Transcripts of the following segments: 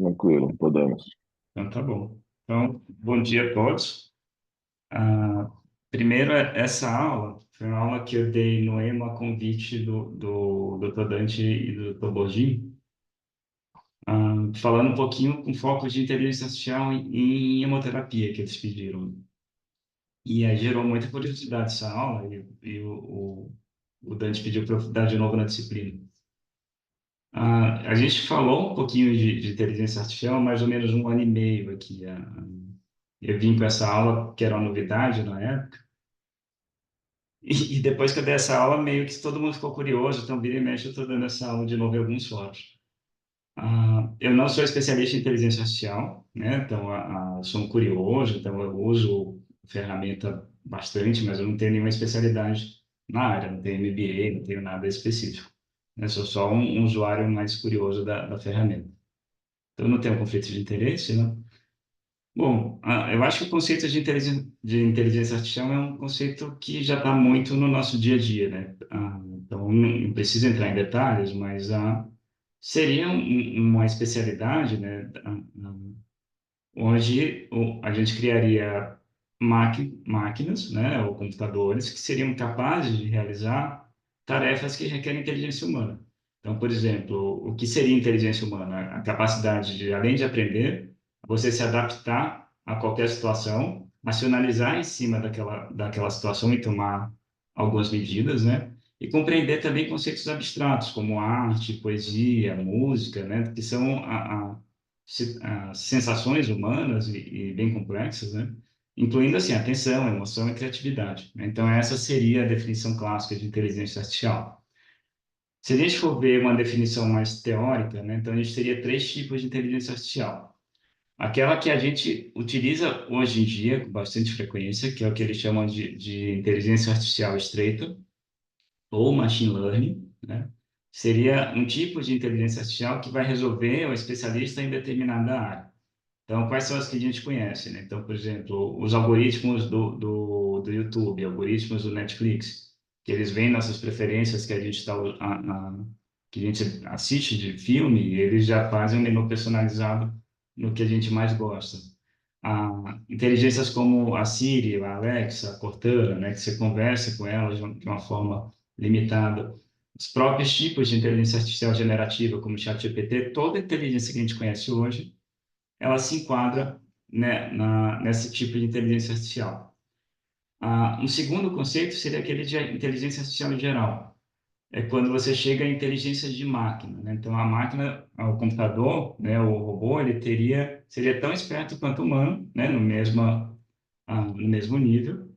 Tranquilo, podemos. Então, tá bom. Então, bom dia a todos. Ah, Primeiro, essa aula foi uma aula que eu dei no EMA a convite do Dr. Dante e do Dr. Borgin, falando um pouquinho com foco de inteligência artificial em hemoterapia que eles pediram. E aí gerou muita curiosidade essa aula e o Dante pediu para eu dar de novo na disciplina. A gente falou um pouquinho de inteligência artificial há mais ou menos um ano e meio aqui. Eu vim com essa aula, que era uma novidade na época, e depois que eu dei essa aula, meio que todo mundo ficou curioso, então vira e mexe, eu estou dando essa aula de novo em alguns fóruns. Eu não sou especialista em inteligência artificial, né? Então, sou um curioso, então eu uso a ferramenta bastante, mas eu não tenho nenhuma especialidade na área, não tenho MBA, não tenho nada específico. Eu sou só um usuário mais curioso da ferramenta. Então, eu não tenho conflito de interesse, né? Bom, eu acho que o conceito de inteligência artificial é um conceito que já está muito no nosso dia a dia, né? Então, não preciso entrar em detalhes, mas seria uma especialidade, né? Onde a gente criaria máquinas, né? Ou computadores que seriam capazes de realizar tarefas que requerem inteligência humana. Então, por exemplo, o que seria inteligência humana? A capacidade de, além de aprender, você se adaptar a qualquer situação, racionalizar em cima daquela situação e tomar algumas medidas, né? E compreender também conceitos abstratos, como arte, poesia, música, né? Que são as sensações humanas e bem complexas, né? Incluindo assim atenção, emoção e criatividade, né? Então essa seria a definição clássica de inteligência artificial. Se a gente for ver uma definição mais teórica, né, então a gente teria três tipos de inteligência artificial. Aquela que a gente utiliza hoje em dia com bastante frequência, que é o que eles chamam de inteligência artificial estreita, ou machine learning, né? Seria um tipo de inteligência artificial que vai resolver o especialista em determinada área. Então, quais são as que a gente conhece, né? Então, por exemplo, os algoritmos do YouTube, algoritmos do Netflix, que eles veem nossas preferências que a gente que a gente assiste de filme, e eles já fazem um menu personalizado no que a gente mais gosta. Inteligências como a Siri, a Alexa, a Cortana, né? Que você conversa com elas de uma forma limitada. Os próprios tipos de inteligência artificial generativa, como o ChatGPT, toda a inteligência que a gente conhece hoje ela se enquadra, né, nesse tipo de inteligência artificial. Um segundo conceito seria aquele de inteligência artificial em geral. É quando você chega à inteligência de máquina, né? Então, a máquina, o computador, né, o robô, seria tão esperto quanto o humano, né, no mesmo nível.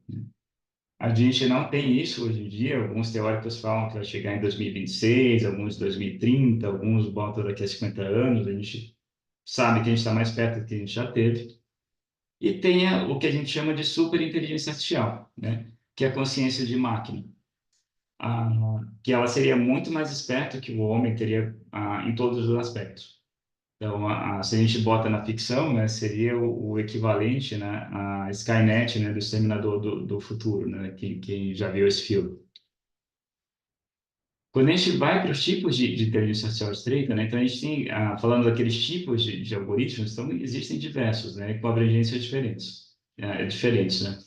A gente não tem isso hoje em dia. Alguns teóricos falam que vai chegar em 2026, alguns em 2030, alguns botam daqui a 50 anos. A gente sabe que a gente está mais perto do que a gente já teve. E tenha o que a gente chama de superinteligência artificial, né? Que é a consciência de máquina, ah, que ela seria muito mais esperta que o homem teria em todos os aspectos. Então, se a gente bota na ficção, né, seria o equivalente, né, a Skynet, né, do Exterminador do Futuro, né, quem já viu esse filme. Quando a gente vai para os tipos de inteligência artificial estreita, né, então a gente tem, falando daqueles tipos de algoritmos, então existem diversos, né, com abrangências diferentes, né?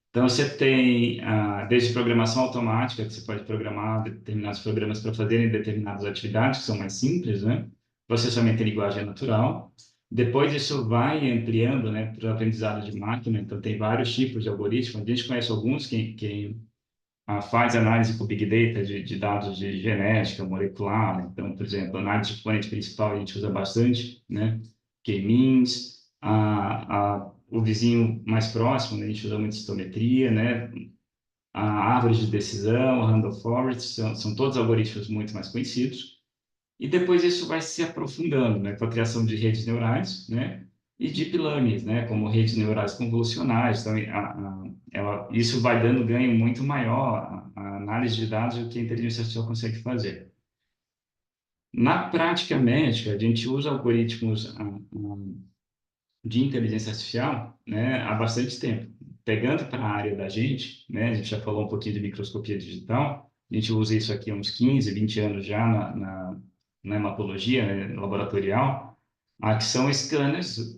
Então, você tem desde programação automática, que você pode programar determinados programas para fazerem determinadas atividades, que são mais simples, né? Processamento em linguagem natural. Depois, isso vai ampliando, né, para o aprendizado de máquina. Então, tem vários tipos de algoritmos. A gente conhece alguns que faz análise com Big Data de dados de genética, molecular. Né? Então, por exemplo, análise de componente principal a gente usa bastante, né? K-means, o vizinho mais próximo, né? A gente usa muito citometria, né? A árvore de decisão, a random forest, são todos algoritmos muito mais conhecidos. E depois isso vai se aprofundando, né, com a criação de redes neurais, né, e deep learning, né, como redes neurais convolucionais. Então, isso vai dando ganho muito maior à análise de dados do que a inteligência artificial consegue fazer. Na prática médica, a gente usa algoritmos de inteligência artificial, né, há bastante tempo. Pegando para a área da gente, né, a gente já falou um pouquinho de microscopia digital, a gente usa isso aqui há uns 15, 20 anos já na hematologia, né, laboratorial. Que são scanners,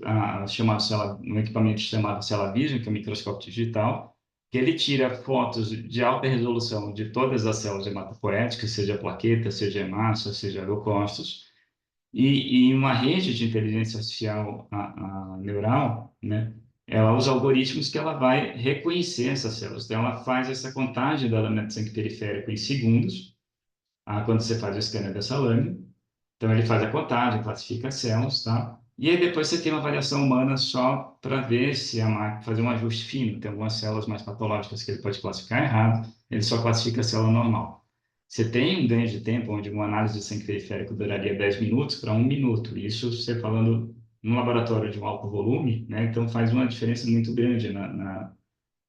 um equipamento chamado CellaVision, que é um microscópio digital, que ele tira fotos de alta resolução de todas as células hematopoéticas, seja plaqueta, seja hemácia, seja leucócitos, e em uma rede de inteligência artificial neural, né, ela usa algoritmos que ela vai reconhecer essas células. Então, ela faz essa contagem da lâmina de sangue periférico em segundos, quando você faz o scanner dessa lâmina. Então, ele faz a contagem, classifica as células, tá? E aí depois você tem uma variação humana só para ver se a máquina fazer um ajuste fino. Tem algumas células mais patológicas que ele pode classificar errado, ele só classifica a célula normal. Você tem um ganho de tempo onde uma análise de sangue periférico duraria 10 minutos para 1 minuto. Isso você falando num laboratório de um alto volume, né? Então faz uma diferença muito grande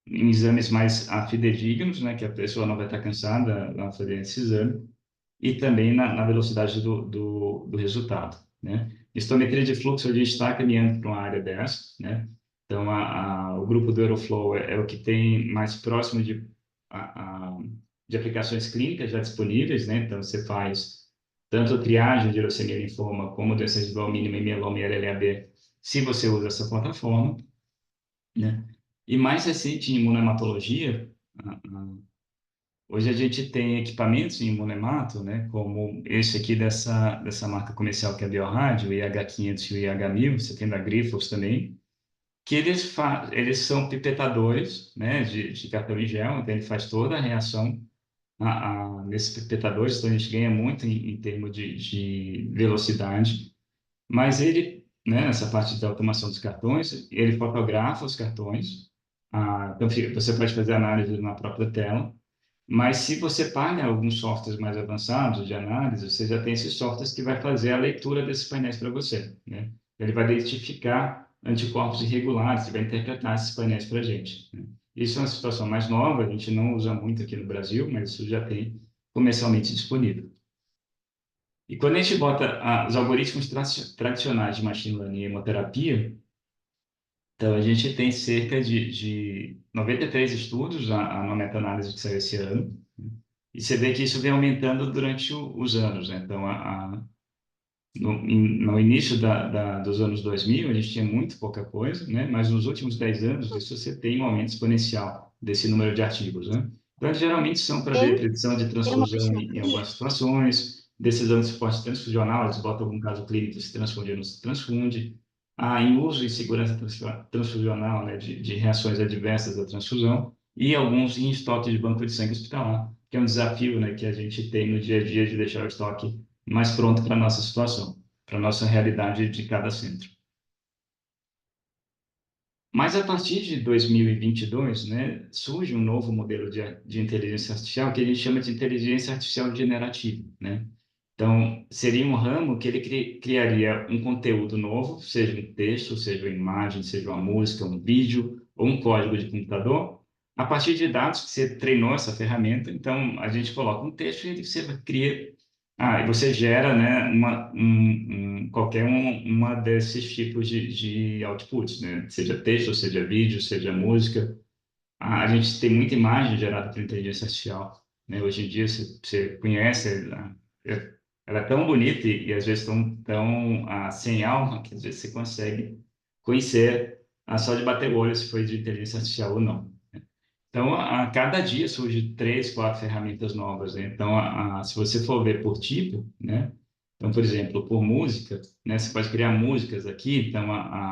em exames mais fidedignos, né? Que a pessoa não vai estar cansada ao fazer esse exame e também na velocidade do resultado, né? Estometria de fluxo, a gente está caminhando para uma área dessa, né? Então, o grupo do Aeroflow é o que tem mais próximo de aplicações clínicas já disponíveis, né? Então, você faz tanto triagem de leucemia e linfoma, como doença residual mínima e mieloma e LLAB, se você usa essa plataforma, né? E mais recente em imunohematologia, hoje a gente tem equipamentos em imunemato, né, como esse aqui dessa marca comercial que é a Bioradio, o IH500 e o IH1000, você tem da Grifols também, que eles são pipetadores, né, de cartão em gel, então ele faz toda a reação nesses pipetadores, então a gente ganha muito em termos de velocidade, mas ele, né, nessa parte da automação dos cartões, ele fotografa os cartões, então você pode fazer análise na própria tela, mas se você paga alguns softwares mais avançados de análise, você já tem esses softwares que vai fazer a leitura desses painéis para você, né? Ele vai identificar anticorpos irregulares e vai interpretar esses painéis para a gente, né? Isso é uma situação mais nova, a gente não usa muito aqui no Brasil, mas isso já tem comercialmente disponível. E quando a gente bota os algoritmos tradicionais de machine learning e hemoterapia, então a gente tem cerca de 93 estudos, na meta-análise que saiu esse ano, e você vê que isso vem aumentando durante os anos, né? Então, no início dos anos 2000, a gente tinha muito pouca coisa, né? Mas nos últimos 10 anos, isso você tem um aumento exponencial desse número de artigos, né? Então, geralmente são para ver Em predição de transfusão em algumas situações, decisão de suporte transfusional, eles botam algum caso clínico, se transfunde ou não se transfunde, em uso e segurança transfusional, né? De reações adversas à transfusão, e alguns em estoque de banco de sangue hospitalar, que é um desafio, né? Que a gente tem no dia a dia de deixar o estoque mais pronto para a nossa situação, para a nossa realidade de cada centro. Mas a partir de 2022, né, surge um novo modelo de inteligência artificial que a gente chama de inteligência artificial generativa, né? Então, seria um ramo que ele criaria um conteúdo novo, seja um texto, seja uma imagem, seja uma música, um vídeo ou um código de computador, a partir de dados que você treinou essa ferramenta. Então, a gente coloca um texto e você cria, e você gera, né, uma desses tipos de outputs, né? Seja texto, seja vídeo, seja música. A gente tem muita imagem gerada por inteligência artificial, né? Hoje em dia, você conhece, ela é tão bonita e às vezes tão sem alma que às vezes você consegue conhecer só de bater o olho se foi de inteligência artificial ou não. Então, a cada dia surge 3, 4 ferramentas novas, né? Então, se você for ver por tipo, né? Então, por exemplo, por música, né? Você pode criar músicas aqui. Então,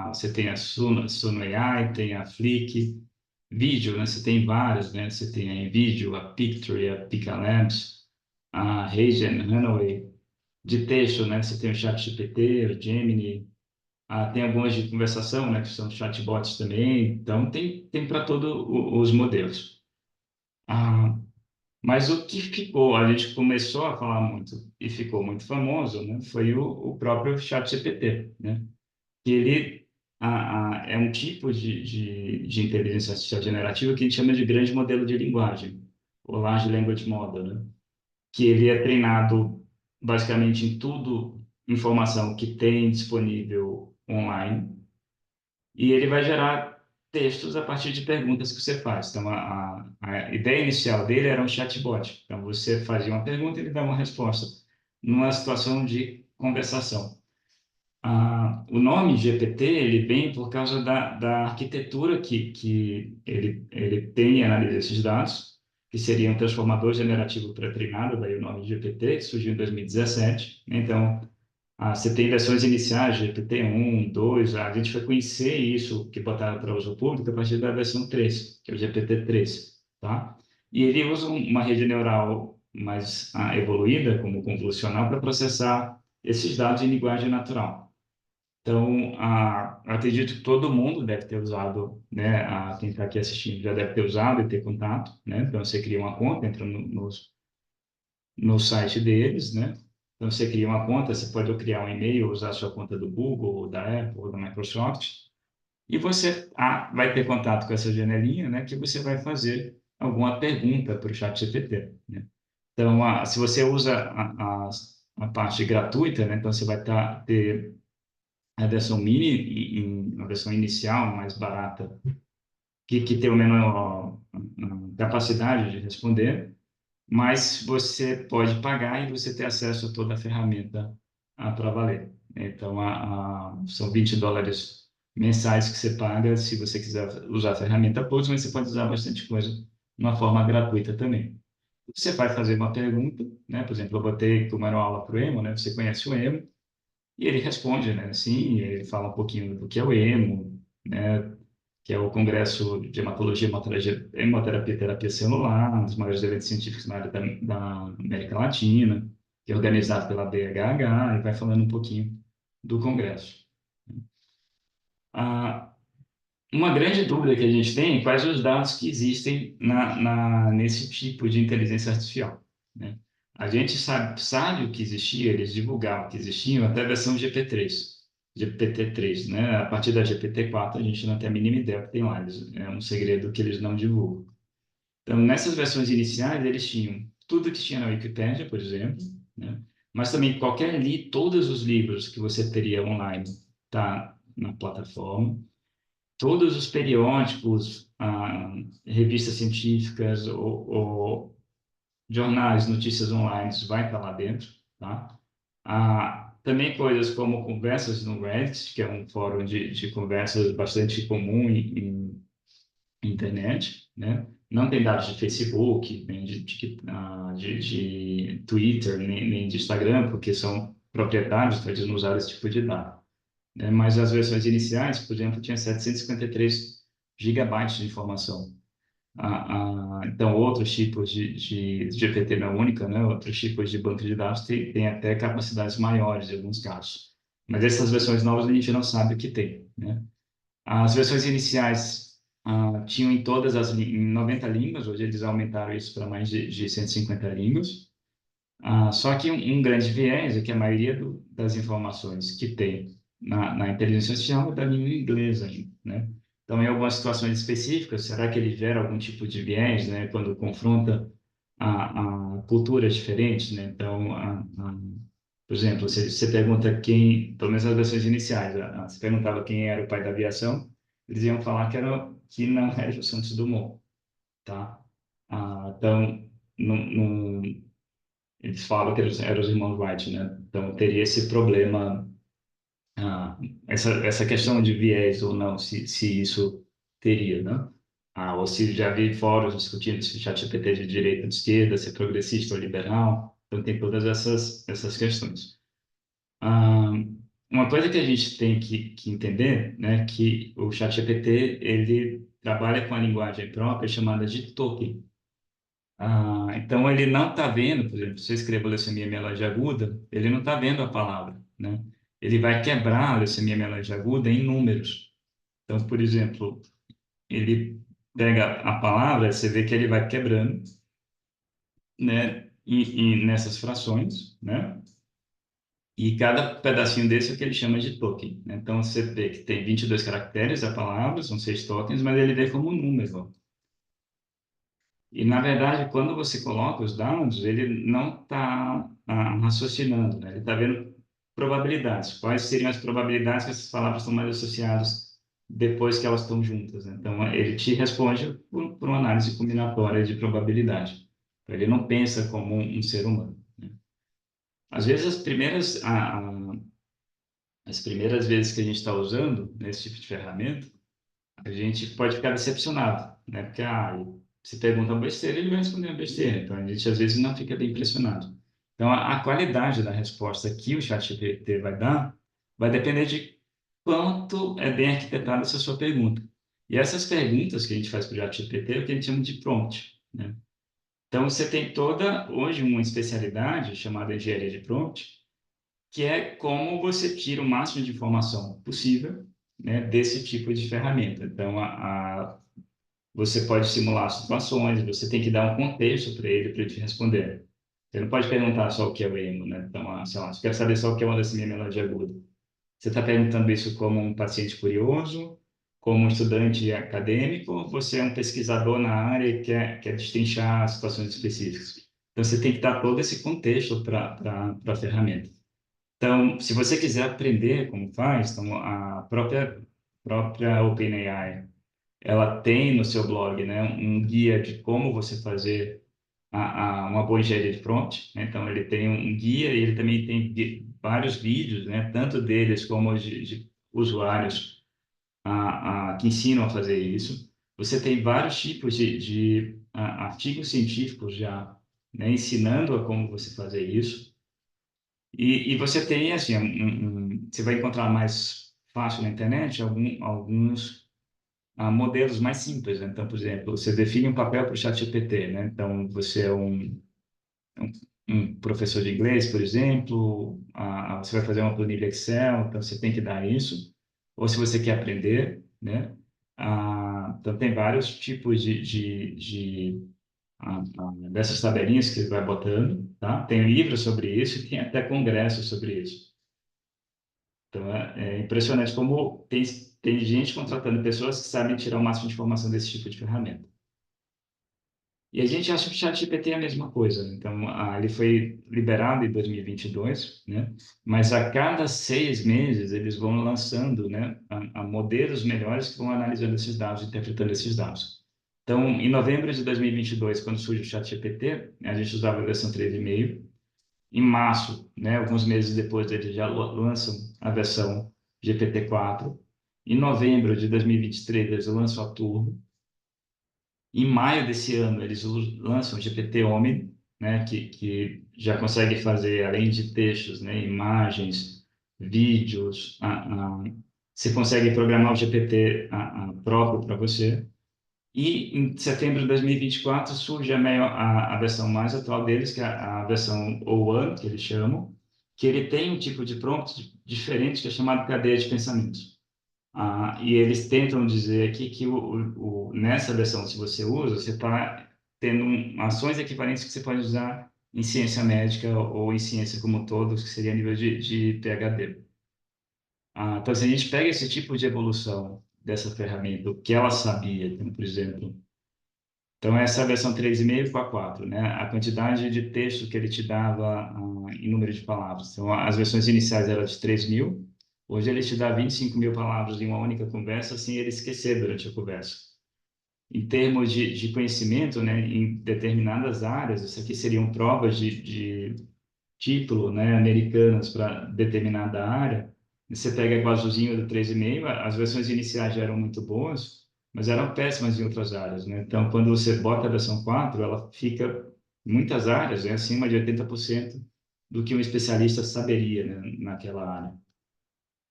você tem a Suno AI, tem a Flick. Vídeo, né? Você tem vários, né? Você tem a InVideo, a Pictory, a Picalabs, a Regen, Runway. De texto, né? Você tem o ChatGPT, o Gemini. Tem algumas de conversação, né? Que são chatbots também. Então, tem para todos os modelos. Ah, mas o que ficou, a gente começou a falar muito e ficou muito famoso, né? Foi o próprio ChatGPT, né? Que ele é um tipo de inteligência artificial generativa que a gente chama de grande modelo de linguagem, ou Large Language Model, né? Que ele é treinado basicamente em tudo, informação que tem disponível online, e ele vai gerar textos a partir de perguntas que você faz. Então, a ideia inicial dele era um chatbot. Então, você fazia uma pergunta e ele dava uma resposta, numa situação de conversação. O nome GPT ele vem por causa da arquitetura que ele tem e analisa esses dados, que seria um transformador generativo pré-treinado, daí o nome GPT, que surgiu em 2017. Então, você tem versões iniciais, GPT-1, 2, a gente foi conhecer isso que botaram para uso público a partir da versão 3, que é o GPT-3, tá? E ele usa uma rede neural mais evoluída, como convolucional, para processar esses dados em linguagem natural. Então, acredito que todo mundo deve ter usado, né? Quem está aqui assistindo já deve ter usado e ter contato, né? Então, você cria uma conta, entra no site deles, né? Então, você cria uma conta, você pode criar um e-mail, usar a sua conta do Google, ou da Apple, ou da Microsoft, e você vai ter contato com essa janelinha, né? Que você vai fazer alguma pergunta para o ChatGPT, né? Então, se você usa a parte gratuita, né? Então, você vai ter a versão mini, a versão inicial, mais barata, que tem o menor capacidade de responder, mas você pode pagar e você ter acesso a toda a ferramenta para valer. Então, são US$ 20 mensais que você paga se você quiser usar a ferramenta Plus, mas você pode usar bastante coisa de uma forma gratuita também. Você vai fazer uma pergunta, né? Por exemplo, eu botei como era uma aula para o Emo, né? Você conhece o Emo? E ele responde, né? Sim, ele fala um pouquinho do que é o EMO, né? Que é o Congresso de Hematologia, Hemoterapia e Terapia Celular, um dos maiores eventos científicos na área da América Latina, que é organizado pela BHH, e vai falando um pouquinho do Congresso. Ah, uma grande dúvida que a gente tem é quais os dados que existem nesse tipo de inteligência artificial, né? A gente sabe o que existia, eles divulgavam que existiam até a versão GPT-3, né? A partir da GPT-4 a gente não tem a mínima ideia do que tem lá, é um segredo que eles não divulgam. Então, nessas versões iniciais, eles tinham tudo que tinha na Wikipédia, por exemplo, né? Mas também todos os livros que você teria online tá na plataforma, todos os periódicos, revistas científicas ou jornais, notícias online, isso vai estar lá dentro, tá? Também coisas como conversas no Reddit, que é um fórum de conversas bastante comum em internet, né? Não tem dados de Facebook, nem de Twitter, nem de Instagram, porque são proprietários, então eles não usaram esse tipo de dado, né? Mas as versões iniciais, por exemplo, tinha 753 gigabytes de informação. Então, outros tipos de GPT não única, né? Outros tipos de banco de dados tem até capacidades maiores em alguns casos. Mas essas versões novas a gente não sabe o que tem, né? As versões iniciais tinham em em 90 línguas, hoje eles aumentaram isso para mais de 150 línguas. Só que um grande viés é que a maioria das informações que tem na inteligência artificial é da língua inglesa, né? Então, em algumas situações específicas, será que ele gera algum tipo de viés, né, quando confronta a culturas diferentes, né? Então, por exemplo, você pergunta pelo menos nas versões iniciais, você perguntava quem era o pai da aviação, eles iam falar que não era o Santos Dumont, tá? Então, não, eles falam que eram os irmãos Wright, né? Então teria esse problema, essa questão de viés ou não, se isso teria, né? Ou se já vi fóruns discutindo se o ChatGPT é de direita ou de esquerda, se é progressista ou liberal. Então tem todas essas questões. Ah, uma coisa que a gente tem que entender, né, que o ChatGPT ele trabalha com a linguagem própria chamada de token. Então ele não está vendo, por exemplo, se você escreve leucemia mieloide aguda, ele não está vendo a palavra, né? Ele vai quebrar a leucemia mieloide aguda em números. Então, por exemplo, ele pega a palavra, você vê que ele vai quebrando, né, nessas frações, né? E cada pedacinho desse é o que ele chama de token, né? Então você vê que tem 22 caracteres a palavra, são 6 tokens, mas ele vê como um número. E, na verdade, quando você coloca os dados, ele não está raciocinando, né? Ele está vendo probabilidades. Quais seriam as probabilidades que essas palavras estão mais associadas depois que elas estão juntas, né? Então, ele te responde por uma análise combinatória de probabilidade. Então, ele não pensa como um ser humano, né? Às vezes, as primeiras as primeiras vezes que a gente está usando nesse tipo de ferramenta, a gente pode ficar decepcionado, né? Porque, se pergunta uma besteira, ele vai responder uma besteira. Então, a gente, às vezes, não fica bem impressionado. Então, a qualidade da resposta que o ChatGPT vai dar vai depender de quanto é bem arquitetada essa sua pergunta. E essas perguntas que a gente faz para o ChatGPT é o que a gente chama de prompt, né? Então, você tem toda, hoje, uma especialidade chamada engenharia de prompt, que é como você tira o máximo de informação possível, né, desse tipo de ferramenta. Então, você pode simular situações, você tem que dar um contexto para ele te responder. Você não pode perguntar só o que é o emo, né? Então, sei lá, você quer saber só o que é uma decimia melodia aguda. Você está perguntando isso como um paciente curioso, como um estudante acadêmico, ou você é um pesquisador na área e quer destrinchar situações específicas. Então, você tem que dar todo esse contexto para a ferramenta. Então, se você quiser aprender como faz, então a própria OpenAI, ela tem no seu blog, né, um guia de como você fazer uma boa engenharia de prompt, né? Então, ele tem um guia e ele também tem vários vídeos, né, tanto deles como os de usuários que ensinam a fazer isso. Você tem vários tipos de artigos científicos já, né, ensinando a como você fazer isso. E você tem, assim, você vai encontrar mais fácil na internet alguns modelos mais simples, né? Então, por exemplo, você define um papel para o ChatGPT, né? Então, você é um, um professor de inglês, por exemplo, você vai fazer uma planilha Excel, então você tem que dar isso. Ou se você quer aprender, né? Então, tem vários tipos dessas tabelinhas que ele vai botando, tá? Tem livros sobre isso e tem até congressos sobre isso. Então, é impressionante como tem gente contratando pessoas que sabem tirar o máximo de informação desse tipo de ferramenta. E a gente acha que o ChatGPT é a mesma coisa, né? Então, ele foi liberado em 2022, né? Mas a cada 6 meses eles vão lançando, né, modelos melhores que vão analisando esses dados, interpretando esses dados. Então, em novembro de 2022, quando surge o ChatGPT, a gente usava a versão 3,5. Em março, né, alguns meses depois, eles já lançam a versão GPT-4. Em novembro de 2023, eles lançam a Turbo. Em maio desse ano, eles lançam o GPT-Omni, né, que já consegue fazer, além de textos, né, imagens, vídeos. Você consegue programar o GPT próprio para você. E em setembro de 2024 surge a versão mais atual deles, que é a versão O1, que eles chamam, que ele tem um tipo de prompt diferente que é chamado cadeia de pensamentos. E eles tentam dizer aqui que nessa versão, se você usa, você está tendo ações equivalentes que você pode usar em ciência médica ou em ciência como um todo, que seria a nível de PhD. Então, se a gente pega esse tipo de evolução dessa ferramenta, o que ela sabia, então, por exemplo, então, essa é a versão 3,5 com a 4, né? A quantidade de texto que ele te dava em número de palavras. Então, as versões iniciais eram de 3.000, hoje ele te dá 25 mil palavras em uma única conversa, sem ele esquecer durante a conversa. Em termos de conhecimento, né, em determinadas áreas, isso aqui seriam provas de título, né, americanas para determinada área. Você pega o azulzinho do 3,5, as versões iniciais já eram muito boas, mas eram péssimas em outras áreas, né? Então, quando você bota a versão 4, ela fica, em muitas áreas, acima de 80% do que um especialista saberia, né, naquela área.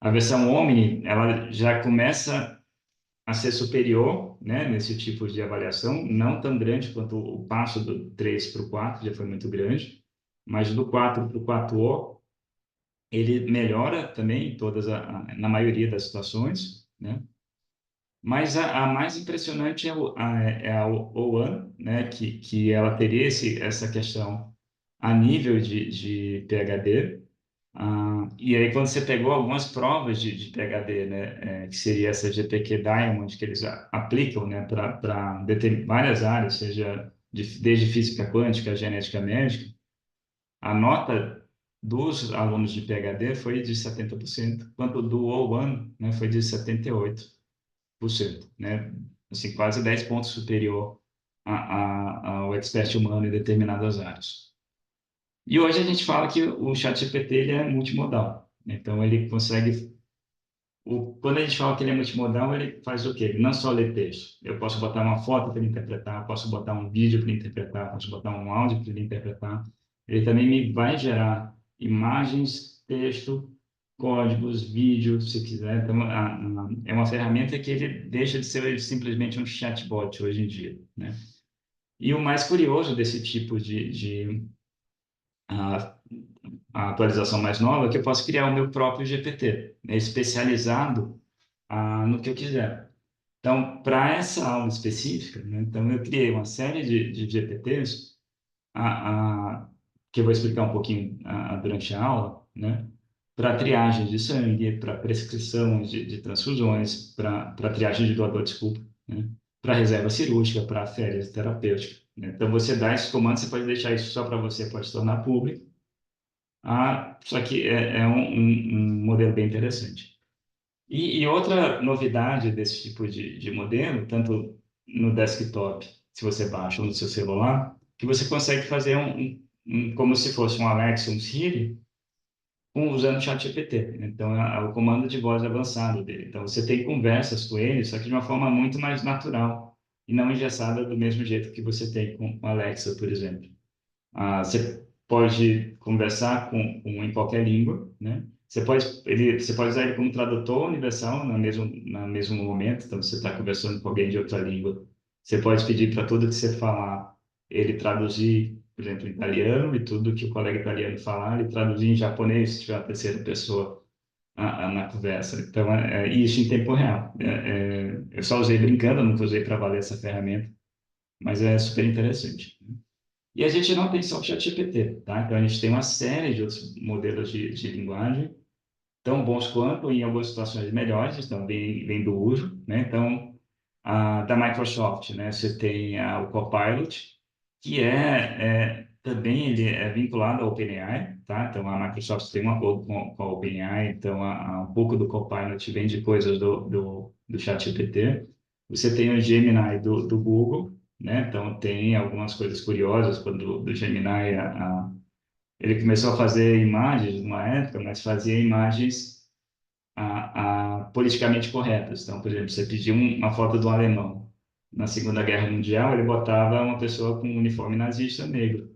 A versão Omni, ela já começa a ser superior, né, nesse tipo de avaliação, não tão grande quanto o passo do 3 para o 4, já foi muito grande, mas do 4 para o 4O, ele melhora também na maioria das situações, né? Mas a mais impressionante é a O1, né? Que ela teria essa questão a nível de PhD. E aí, quando você pegou algumas provas de PhD, né? Que seria essa GPQ Diamond, que eles aplicam, né? Para várias áreas, seja desde física quântica, genética médica, a nota dos alunos de PhD foi de 70%, enquanto do O1, né, foi de 78%, né? Assim, quase 10 pontos superior ao expert humano em determinadas áreas. E hoje a gente fala que o ChatGPT ele é multimodal, Então, ele consegue quando a gente fala que ele é multimodal, ele faz o quê? Ele não só lê texto. Eu posso botar uma foto para ele interpretar, posso botar um vídeo para ele interpretar, posso botar um áudio para ele interpretar. Ele também me vai gerar imagens, texto, códigos, vídeos, se quiser. Então, é uma ferramenta que ele deixa de ser simplesmente um chatbot hoje em dia, né? E o mais curioso desse tipo a, a atualização mais nova é que eu posso criar o meu próprio GPT, né, especializado no que eu quiser. Então, para essa aula específica, né, então eu criei uma série de GPTs, que eu vou explicar um pouquinho durante a aula, né, para triagem de sangue, para prescrição de transfusões, para triagem de doador, desculpa, né, para reserva cirúrgica, para férias terapêuticas. Né. Então, você dá esses comandos, você pode deixar isso só para você, pode se tornar público. Só que é um modelo bem interessante. E outra novidade desse tipo de modelo, tanto no desktop, se você baixa ou no seu celular, que você consegue fazer como se fosse um Alexa, um Siri, usando o ChatGPT. Então, é o comando de voz avançado dele. Então, você tem conversas com ele, só que de uma forma muito mais natural e não engessada do mesmo jeito que você tem com o Alexa, por exemplo. Você pode conversar em qualquer língua, né? Você pode usar ele como tradutor universal no mesmo momento. Então, você está conversando com alguém de outra língua. Você pode pedir para tudo que você falar, ele traduzir, por exemplo, em italiano, e tudo que o colega italiano falar, ele traduzir em japonês, se tiver uma terceira pessoa na conversa. Então, isso em tempo real. Eu só usei brincando, nunca usei para valer essa ferramenta, mas é super interessante. E a gente não tem só o ChatGPT, tá? Então, a gente tem uma série de outros modelos de linguagem, tão bons quanto, em algumas situações melhores, então, vem do uso, né? Então, da Microsoft, né? Você tem o Copilot, que também ele é vinculado ao OpenAI, tá? Então, a Microsoft tem um acordo com a OpenAI, então, um pouco do Copilot vem de coisas do ChatGPT. Você tem o Gemini do Google, né? Então, tem algumas coisas curiosas quando do Gemini, ele começou a fazer imagens numa época, mas fazia imagens politicamente corretas. Então, por exemplo, você pediu uma foto do alemão na Segunda Guerra Mundial, ele botava uma pessoa com um uniforme nazista negro,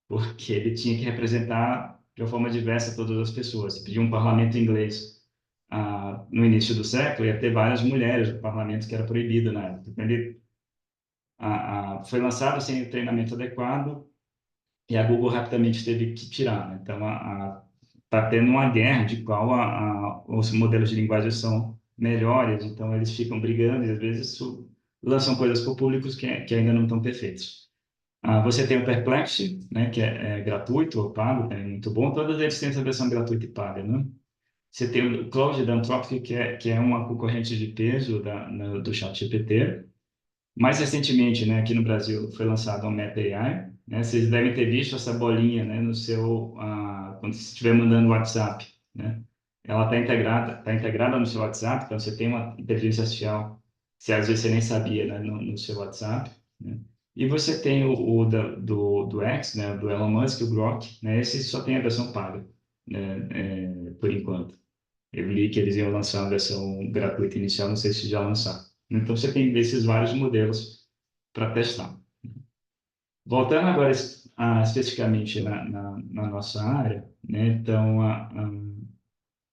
porque ele tinha que representar de uma forma diversa todas as pessoas. Se pediu um parlamento inglês no início do século, ia ter várias mulheres no parlamento, que era proibido na época. Então, ele foi lançado sem o treinamento adequado e a Google rapidamente teve que tirar, né? Então, está tendo uma guerra de qual os modelos de linguagem são melhores, então eles ficam brigando e às vezes lançam coisas para públicos que ainda não estão perfeitos. Você tem o Perplexity, né, que é gratuito ou pago, é muito bom. Todas eles têm essa versão gratuita e paga, né? Você tem o Claude da Anthropic, que é uma concorrente de peso do ChatGPT. Mais recentemente, né, aqui no Brasil, foi lançado o Meta AI, né? Vocês devem ter visto essa bolinha, né, no seu, quando você estiver mandando WhatsApp, né? Ela está integrada no seu WhatsApp, então você tem uma inteligência artificial, que às vezes você nem sabia, né, no seu WhatsApp, né? E você tem do X, né, do Elon Musk, o Grok, né? Esse só tem a versão paga, né, por enquanto. Eu li que eles iam lançar uma versão gratuita inicial, não sei se já lançaram. Então, você tem desses vários modelos para testar. Voltando agora especificamente na nossa área, né? Então,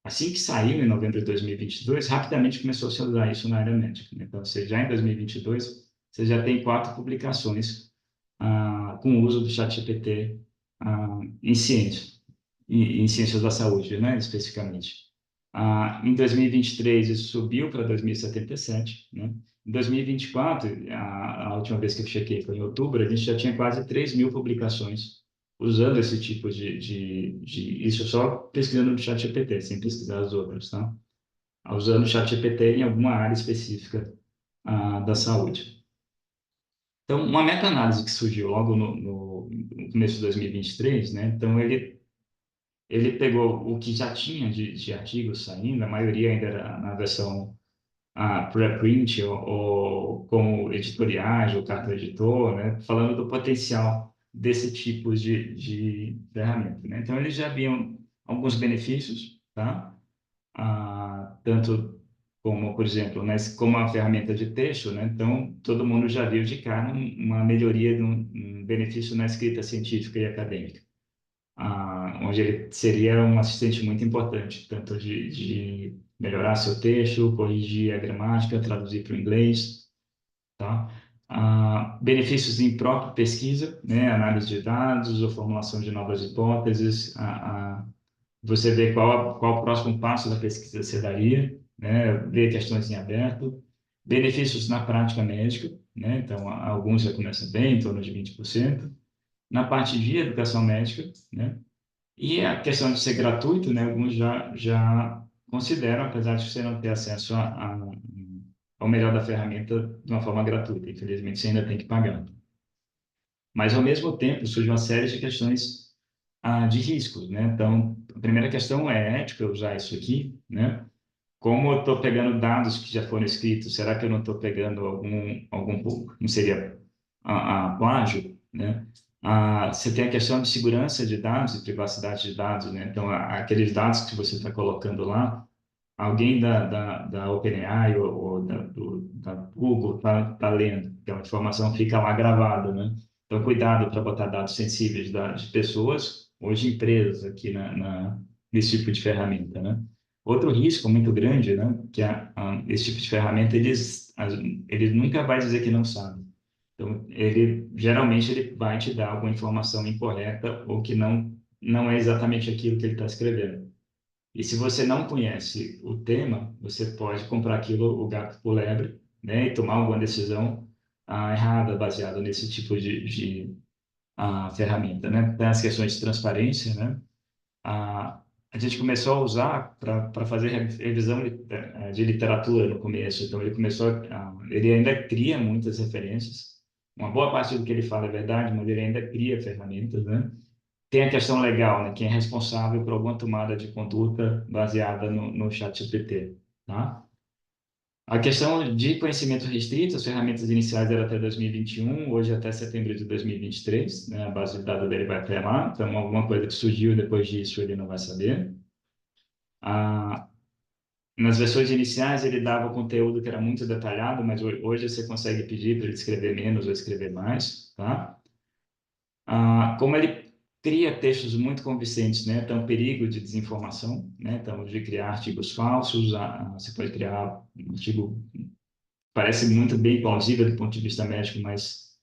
assim que saiu, em novembro de 2022, rapidamente começou a se usar isso na área médica, né? Então, você já em 2022, você já tem 4 publicações com o uso do ChatGPT em ciência, em ciências da saúde, né? Especificamente. Em 2023, isso subiu para 2077, né? Em 2024, a última vez que eu chequei foi em outubro, a gente já tinha quase 3 mil publicações usando esse tipo isso só pesquisando no ChatGPT, sem pesquisar as outras, tá? Usando o ChatGPT em alguma área específica da saúde. Então, uma meta-análise que surgiu logo no começo de 2023, né? Então, ele pegou o que já tinha de artigos saindo, a maioria ainda era na versão preprint ou como editoriais ou carta editor, né, falando do potencial desse tipo de ferramenta. Né? Então, eles já viam alguns benefícios, tá? Tanto como, por exemplo, né, como a ferramenta de texto, né? Então, todo mundo já viu de cara uma melhoria, um benefício na escrita científica e acadêmica, onde ele seria um assistente muito importante, tanto de melhorar seu texto, corrigir a gramática, traduzir para o inglês, tá? Benefícios em própria pesquisa, né? Análise de dados ou formulação de novas hipóteses, você vê qual o próximo passo da pesquisa você daria, né? Ver questões em aberto, benefícios na prática médica, né? Então, alguns já começam bem, em torno de 20%. Na parte de educação médica, né? E a questão de ser gratuito, né? Alguns já consideram, apesar de você não ter acesso ao melhor da ferramenta de uma forma gratuita. Infelizmente, você ainda tem que pagar. Mas, ao mesmo tempo, surge uma série de questões de riscos, né? Então, a primeira questão é ética eu usar isso aqui, né? Como eu estou pegando dados que já foram escritos, será que eu não estou pegando algum não seria plágio, né? Você tem a questão de segurança de dados e privacidade de dados, né? Então, aqueles dados que você está colocando lá, alguém da OpenAI ou da Google tá lendo, então a informação fica lá gravada, né? Então, cuidado para botar dados sensíveis de pessoas ou de empresas aqui nesse tipo de ferramenta, né? Outro risco muito grande, né, que esse tipo de ferramenta, ele nunca vai dizer que não sabe. Então, geralmente, ele vai te dar alguma informação incorreta ou que não é exatamente aquilo que ele está escrevendo. E se você não conhece o tema, você pode comprar aquilo, o gato por lebre, né, e tomar alguma decisão errada, baseada nesse tipo de ferramenta, né? Tem as questões de transparência, né? A, a gente começou a usar para fazer revisão de literatura no começo. Então, ele ainda cria muitas referências. Uma boa parte do que ele fala é verdade, mas ele ainda cria ferramentas, né? Tem a questão legal, né? Quem é responsável por alguma tomada de conduta baseada no ChatGPT, tá? A questão de conhecimento restrito, as ferramentas iniciais eram até 2021, hoje até setembro de 2023, né? A base de dados dele vai até lá, então alguma coisa que surgiu depois disso ele não vai saber. Ah, nas versões iniciais ele dava o conteúdo que era muito detalhado, mas hoje você consegue pedir para ele escrever menos ou escrever mais, tá? Como ele cria textos muito convincentes, né? Então, perigo de desinformação, né? Então, de criar artigos falsos, você pode criar um artigo parece muito bem plausível do ponto de vista médico, mas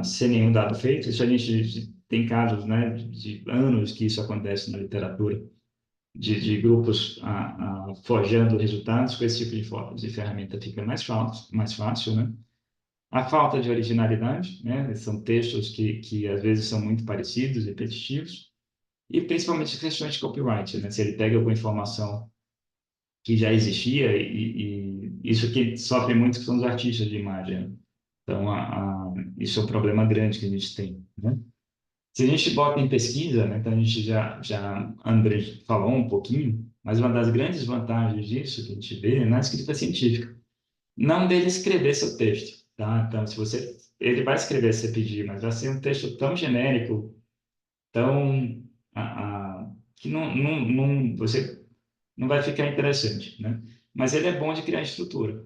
sem nenhum dado feito. Isso a gente tem casos, né, de anos que isso acontece na literatura, de grupos forjando resultados com esse tipo de ferramenta fica mais fácil, né? A falta de originalidade, né? São textos que às vezes são muito parecidos, repetitivos, e principalmente questões de copyright, né? Se ele pega alguma informação que já existia e isso que sofre muito que são os artistas de imagem, né? Então, isso é um problema grande que a gente tem, né? Se a gente bota em pesquisa, né, então a gente já André falou um pouquinho, mas uma das grandes vantagens disso que a gente vê é na escrita científica. Não dele escrever seu texto, tá? Então, ele vai escrever se você pedir, mas vai ser um texto tão genérico, tão, que você não vai ficar interessante, né? Mas ele é bom de criar estrutura.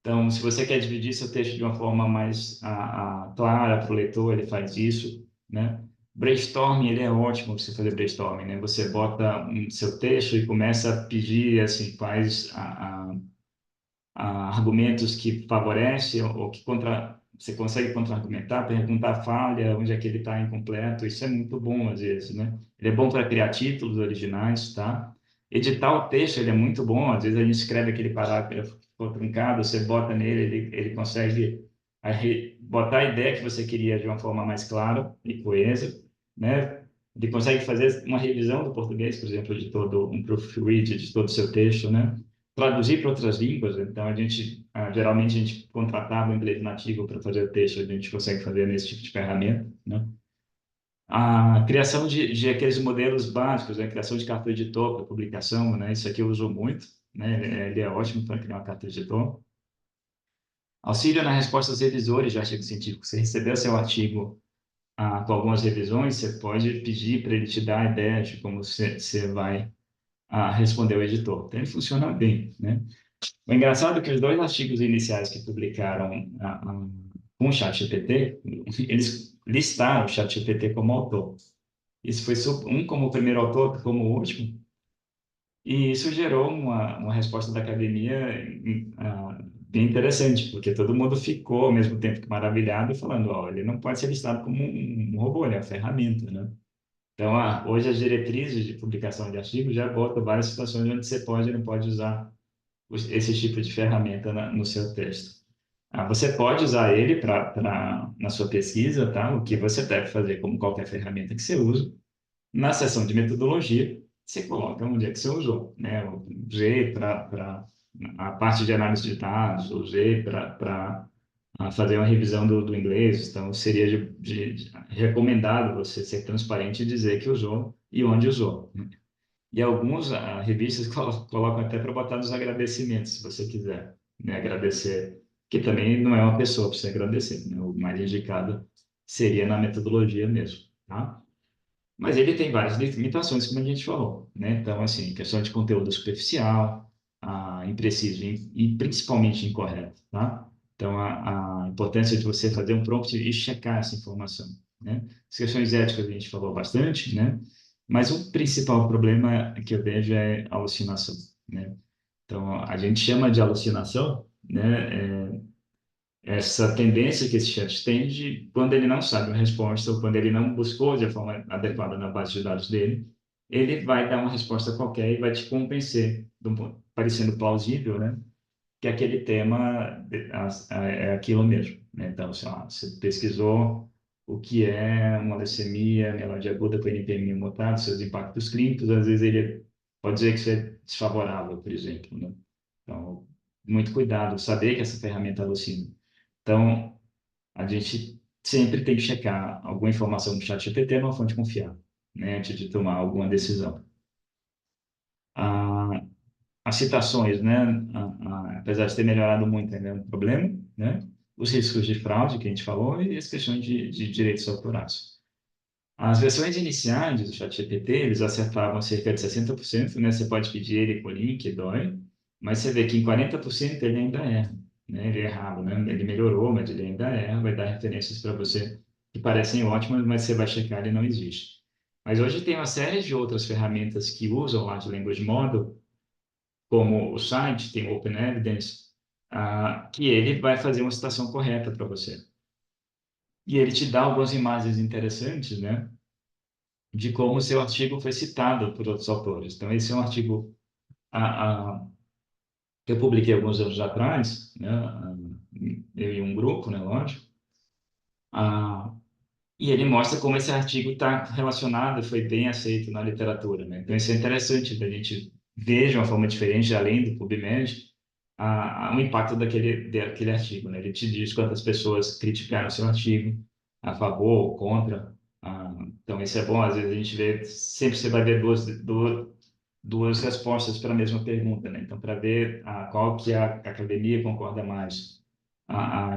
Então, se você quer dividir seu texto de uma forma mais clara para o leitor, ele faz isso, né? Brainstorming, ele é ótimo para você fazer brainstorming, né? Você bota seu texto e começa a pedir, assim, quais argumentos que favorecem ou que você consegue contra-argumentar, perguntar a falha, onde é que ele está incompleto, isso é muito bom às vezes, né? Ele é bom para criar títulos originais, tá? Editar o texto, ele é muito bom, às vezes a gente escreve aquele parágrafo que ficou truncado, você bota nele, ele consegue botar a ideia que você queria de uma forma mais clara e coesa, né? Ele consegue fazer uma revisão do português, por exemplo, de todo um proofread de todo o seu texto, né? Traduzir para outras línguas, então geralmente a gente contratava um inglês nativo para fazer o texto, a gente consegue fazer nesse tipo de ferramenta, né? A criação de aqueles modelos básicos, a criação de carta editor para publicação, né? Isso aqui eu uso muito, né? Ele é ótimo para criar uma carta editor. Auxílio na resposta aos revisores de artigo científico. Você recebeu seu artigo com algumas revisões, você pode pedir para ele te dar a ideia de como você vai responder o editor. Então, ele funciona bem, né? O engraçado é que os dois artigos iniciais que publicaram com o ChatGPT, eles listaram o ChatGPT como autor. Isso foi um como o primeiro autor, outro como o último, e isso gerou uma resposta da academia bem interessante, porque todo mundo ficou, ao mesmo tempo que maravilhado, falando, ó, ele não pode ser listado como um robô, ele é uma ferramenta, né? Então, hoje as diretrizes de publicação de artigos já botam várias situações onde você pode e não pode usar esse tipo de ferramenta no seu texto. Você pode usar ele na sua pesquisa, tá? O que você deve fazer, como qualquer ferramenta que você usa. Na seção de metodologia, você coloca onde é que você usou, né? O G para a parte de análise de dados, o G para fazer uma revisão do inglês. Então, seria recomendado você ser transparente e dizer que usou e onde usou. E algumas revistas colocam até para botar nos agradecimentos, se você quiser, né? Agradecer, que também não é uma pessoa para você agradecer, né? O mais indicado seria na metodologia mesmo, tá? Mas ele tem várias limitações, como a gente falou, né? Então, assim, questão de conteúdo superficial, impreciso e principalmente incorreto, tá? Então, a importância de você fazer um prompt e checar essa informação, né? As questões éticas a gente falou bastante, né? Mas o principal problema que eu vejo é a alucinação, né? Então, a gente chama de alucinação, né? Essa tendência que esse chat tem de, quando ele não sabe a resposta ou quando ele não buscou de forma adequada na base de dados dele, ele vai dar uma resposta qualquer e vai te convencer, parecendo plausível, né? Que aquele tema é aquilo mesmo, né? Então, sei lá, você pesquisou o que é uma leucemia mieloide aguda com NPM mutado, seus impactos clínicos, às vezes ele pode dizer que isso é desfavorável, por exemplo, né? Então, muito cuidado, saber que essa ferramenta alucina. Então, a gente sempre tem que checar alguma informação do chat GPT numa fonte confiável, né, antes de tomar alguma decisão. Ah, as citações, né, apesar de ter melhorado muito, ainda é um problema, né? Os riscos de fraude, que a gente falou, e as questões de direitos autorais. As versões iniciais do ChatGPT, eles acertavam cerca de 60%, né? Você pode pedir ele por link, dói, mas você vê que em 40% ele ainda erra, né? Ele errava, né? Ele melhorou, mas ele ainda erra, vai dar referências para você que parecem ótimas, mas você vai checar e não existe. Mas hoje tem uma série de outras ferramentas que usam Large Language Model, como o site, tem o Open Evidence, que ele vai fazer uma citação correta para você. E ele te dá algumas imagens interessantes, né? De como o seu artigo foi citado por outros autores. Então, esse é um artigo que eu publiquei alguns anos atrás, né, eu e um grupo, né, lógico, ah, e ele mostra como esse artigo está relacionado, foi bem aceito na literatura, né? Então, isso é interessante, da gente ver de uma forma diferente, além do PubMed, o impacto daquele artigo, né? Ele te diz quantas pessoas criticaram o seu artigo, a favor ou contra. Então, isso é bom, às vezes a gente vê, sempre você vai ver duas respostas para a mesma pergunta, né? Então, para ver qual que a academia concorda mais.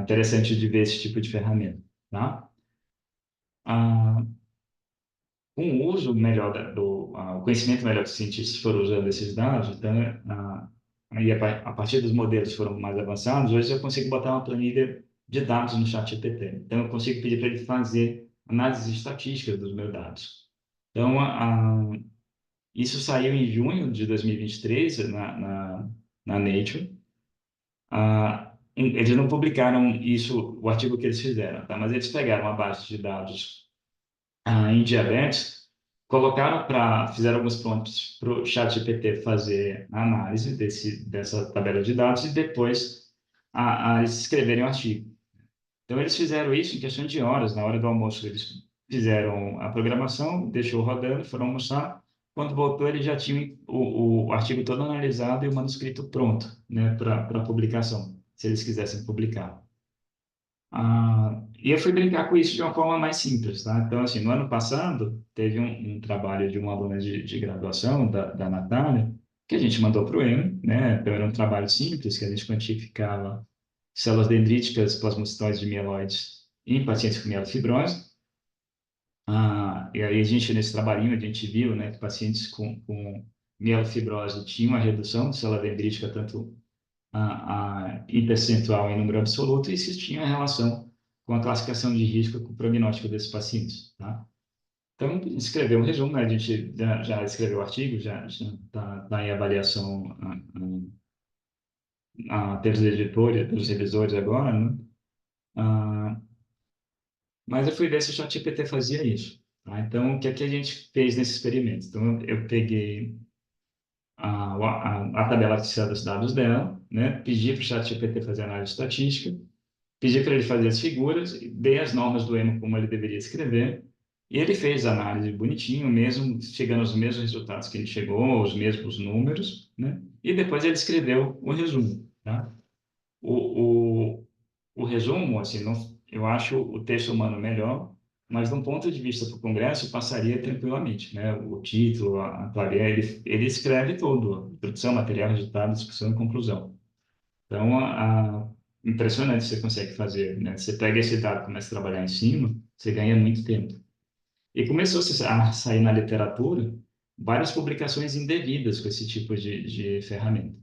Interessante de ver esse tipo de ferramenta, tá? Ah, com o uso melhor o conhecimento melhor que os cientistas foram usando esses dados, então, aí a partir dos modelos foram mais avançados, hoje eu consigo botar uma planilha de dados no chat GPT. Então, eu consigo pedir para ele fazer análises estatísticas dos meus dados. Então, isso saiu em junho de 2023 na Nature. Eles não publicaram isso, o artigo que eles fizeram, tá? Mas eles pegaram uma base de dados em diabetes, fizeram alguns prompts para o ChatGPT fazer a análise dessa tabela de dados e depois eles escreverem o artigo. Então, eles fizeram isso em questão de horas. Na hora do almoço, eles fizeram a programação, deixou rodando, foram almoçar. Quando voltou, ele já tinha o artigo todo analisado e o manuscrito pronto, né, para publicação, se eles quisessem publicar. E eu fui brincar com isso de uma forma mais simples, tá? Então, assim, no ano passado, teve um trabalho de uma aluna de graduação, da Natália, que a gente mandou para o EMA, né? Então, era um trabalho simples, que a gente quantificava células dendríticas plasmocitosas de mieloides em pacientes com mielofibrose. E aí a gente, nesse trabalhinho, a gente viu, né, que pacientes com mielofibrose tinha uma redução de célula dendrítica, tanto em percentual em número absoluto, e se tinha relação com a classificação de risco com o prognóstico desses pacientes, tá? Então, escreveu um resumo, né? A gente já escreveu o artigo, já está em avaliação pelos editores, pelos revisores agora, né? Ah, mas eu fui ver se o ChatGPT fazia isso, tá? Então, o que é que a gente fez nesse experimento? Então, eu peguei a tabela que dos dados dela, né? Pedi para o ChatGPT fazer análise estatística, pedi para ele fazer as figuras, dei as normas do EMA como ele deveria escrever, e ele fez a análise bonitinho, mesmo chegando aos mesmos resultados que ele chegou, os mesmos números, né? E depois ele escreveu o resumo, tá? O, o, o resumo, assim, não, eu acho o texto humano melhor, mas de um ponto de vista para o Congresso, passaria tranquilamente, né? O título, a clareia, ele escreve tudo, introdução, material, resultado, discussão e conclusão. Então, impressionante você consegue fazer, né? Você pega esse dado, começa a trabalhar em cima, você ganha muito tempo. E começou a sair na literatura várias publicações indevidas com esse tipo de ferramenta,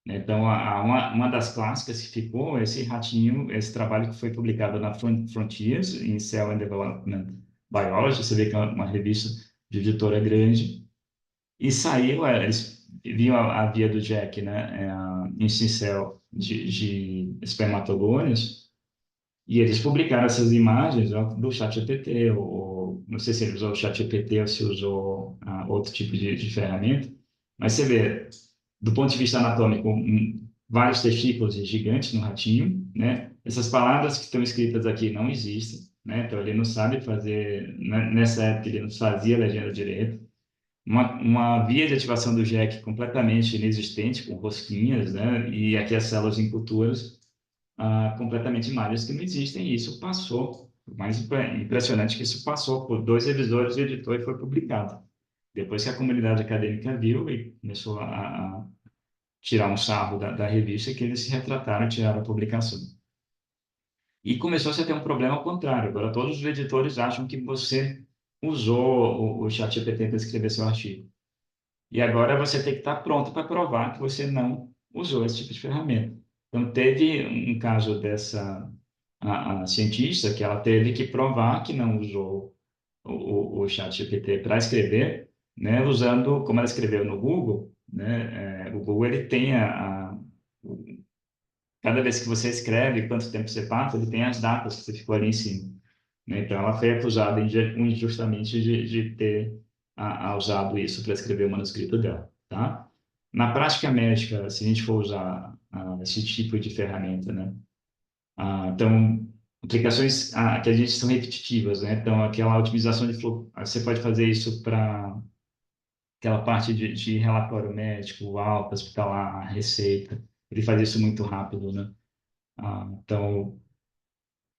né? Então, uma das clássicas que ficou é esse ratinho, esse trabalho que foi publicado na Frontiers, em Cell and Development Biology, você vê que é uma revista de editora grande, e saiu, eles viam a via do Jack, né, em cincel de espermatogônios, e eles publicaram essas imagens, ó, do ChatGPT, ou não sei se ele usou o ChatGPT ou se usou outro tipo de ferramenta, mas você vê, do ponto de vista anatômico, vários testículos gigantes no ratinho, né? Essas palavras que estão escritas aqui não existem, né? Então ele não sabe fazer, né? Nessa época ele não fazia legenda direito. Uma via de ativação do Jack completamente inexistente, com rosquinhas, né? E aqui as células em culturas completamente malhas que não existem, e isso passou. O mais impressionante é que isso passou por dois revisores, o editor, e foi publicado. Depois que a comunidade acadêmica viu e começou a tirar um sarro da revista, que eles se retrataram e tiraram a publicação. E começou-se a ter um problema ao contrário. Agora, todos os editores acham que você usou o ChatGPT para escrever seu artigo. E agora você tem que estar pronto para provar que você não usou esse tipo de ferramenta. Então, teve um caso dessa a cientista que ela teve que provar que não usou o ChatGPT para escrever, né, usando, como ela escreveu no Google, né, o Google ele tem cada vez que você escreve, quanto tempo você passa, ele tem as datas que você ficou ali em cima, né? Então, ela foi acusada injustamente de ter usado isso para escrever o manuscrito dela, tá? Na prática médica, se a gente for usar esse tipo de ferramenta, né? Então, aplicações que a gente são repetitivas, né? Então, aquela otimização de fluxo, você pode fazer isso para aquela parte de relatório médico, alta, hospitalar, receita. Ele faz isso muito rápido, né? Então,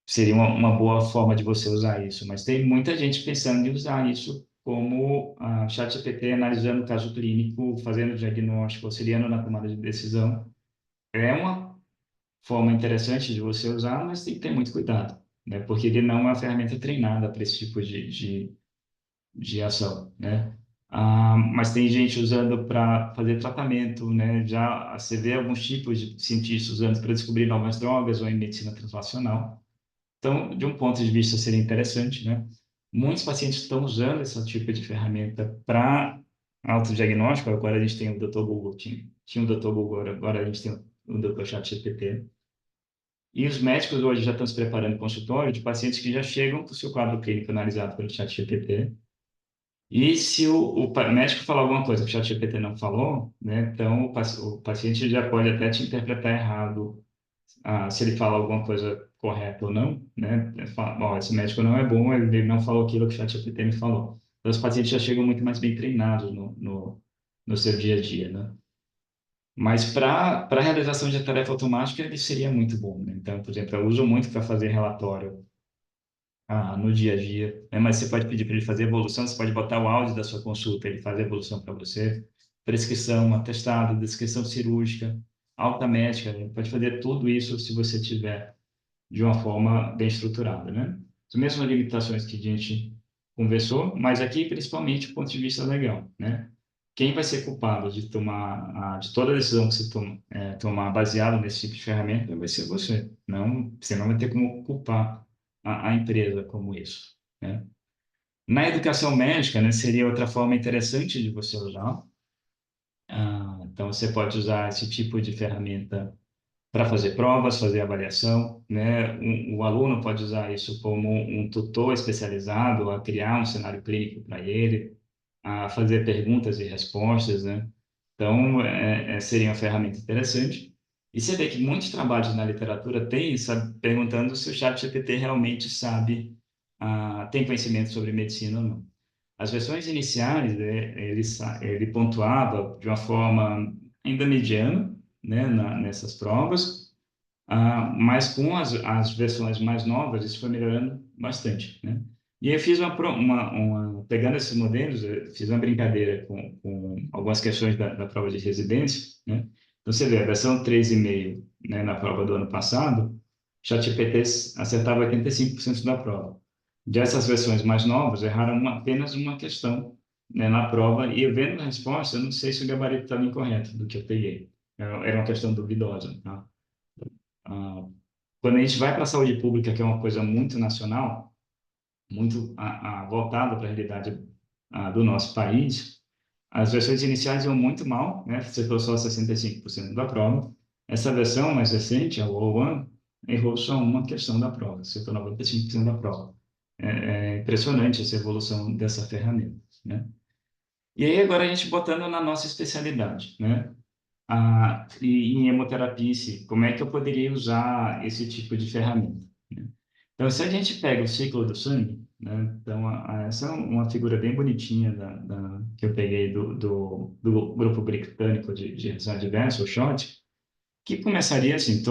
seria uma boa forma de você usar isso. Mas tem muita gente pensando em usar isso como ChatGPT analisando o caso clínico, fazendo diagnóstico, auxiliando na tomada de decisão. É uma forma interessante de você usar, mas tem que ter muito cuidado, né? Porque ele não é uma ferramenta treinada para esse tipo de ação, né? Mas tem gente usando para fazer tratamento, né? Já você vê alguns tipos de cientistas usando para descobrir novas drogas ou em medicina translacional. Então, de um ponto de vista, seria interessante, né? Muitos pacientes estão usando esse tipo de ferramenta para autodiagnóstico. Agora a gente tem o Dr. Google, tinha o Dr. Google, agora a gente tem o Dr. ChatGPT. E os médicos hoje já estão se preparando em consultório de pacientes que já chegam com o seu quadro clínico analisado pelo ChatGPT. E se o médico falar alguma coisa que o ChatGPT não falou, né? Então o paciente já pode até te interpretar errado, se ele fala alguma coisa correta ou não, né? Fala, "Bom, esse médico não é bom, ele não falou aquilo que o ChatGPT me falou." Então, os pacientes já chegam muito mais bem treinados no seu dia a dia, né? Mas para a realização de tarefa automática, ele seria muito bom, né? Então, por exemplo, eu uso muito para fazer relatório no dia a dia, né? Mas você pode pedir para ele fazer evolução, você pode botar o áudio da sua consulta, ele faz a evolução para você, prescrição, atestado, descrição cirúrgica, alta médica, ele pode fazer tudo isso se você tiver de uma forma bem estruturada, né? As mesmas limitações que a gente conversou, mas aqui principalmente do ponto de vista legal, né? quem vai ser culpado de de toda a decisão que você tomar baseado nesse tipo de ferramenta vai ser você. Não, você não vai ter como culpar a empresa como isso, né? Na educação médica, né, seria outra forma interessante de você usar. Então, você pode usar esse tipo de ferramenta para fazer provas, fazer avaliação, né? O aluno pode usar isso como um tutor especializado a criar um cenário clínico para ele, a fazer perguntas e respostas, né? Então, seria uma ferramenta interessante. E você vê que muitos trabalhos na literatura têm, sabe, perguntando se o ChatGPT realmente sabe, tem conhecimento sobre medicina ou não. As versões iniciais, ele pontuava de uma forma ainda mediana, né, nessas provas, mas com as versões mais novas, isso foi melhorando bastante, né? E eu fiz pegando esses modelos, eu fiz uma brincadeira com algumas questões da prova de residência, né? Então, você vê, a versão 3,5, né, na prova do ano passado, ChatGPT acertava 85% da prova. Dessas versões mais novas, erraram apenas uma questão, né, na prova, e eu vendo a resposta, eu não sei se o gabarito estava incorreto do que eu peguei. Era uma questão duvidosa, tá? Ah, Quando a gente vai para a saúde pública, que é uma coisa muito nacional, muito voltada para a realidade do nosso país, as versões iniciais iam muito mal, né? Acertou só 65% da prova. Essa versão mais recente, a O1, errou só uma questão da prova, acertou 95% da prova. É impressionante essa evolução dessa ferramenta, né? E aí agora a gente botando na nossa especialidade, né? E em hemoterapia, em si, como é que eu poderia usar esse tipo de ferramenta, né? Então, se a gente pega o ciclo do sangue, né? Então, essa é uma figura bem bonitinha que eu peguei do grupo britânico de reação adversa, o SHOT, que começaria assim,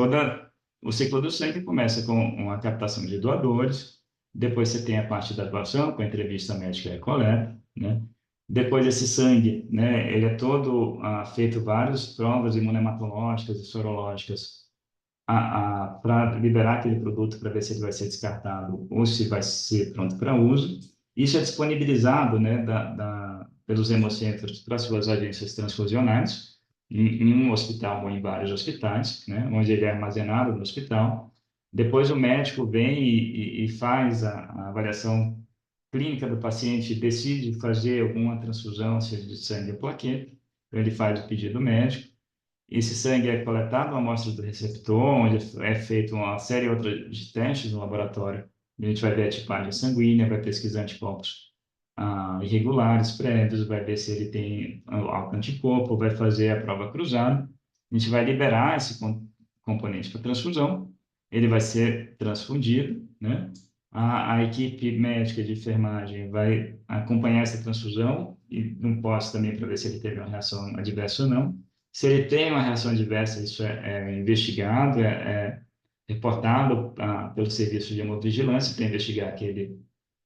o ciclo do sangue começa com uma captação de doadores, depois você tem a parte da doação, com a entrevista médica e a coleta, né? Depois esse sangue, né, ele é todo feito várias provas imunematológicas e sorológicas para liberar aquele produto para ver se ele vai ser descartado ou se vai ser pronto para uso. Isso é disponibilizado, né, pelos hemocentros para suas agências transfusionais, em um hospital ou em vários hospitais, né, onde ele é armazenado no hospital. Depois o médico vem e faz a avaliação clínica do paciente, decide fazer alguma transfusão, seja de sangue ou plaqueta, então ele faz o pedido médico. Esse sangue é coletado, uma amostra do receptor, onde é feita uma série outra de testes no laboratório. A gente vai ver a tipagem sanguínea, vai pesquisar anticorpos irregulares, prévios, vai ver se ele tem alto anticorpo, vai fazer a prova cruzada. A gente vai liberar esse componente para transfusão, ele vai ser transfundido, né? A equipe médica de enfermagem vai acompanhar essa transfusão e no pós também para ver se ele teve uma reação adversa ou não. Se ele tem uma reação adversa, isso é investigado, é reportado pelo serviço de hemovigilância para investigar aquele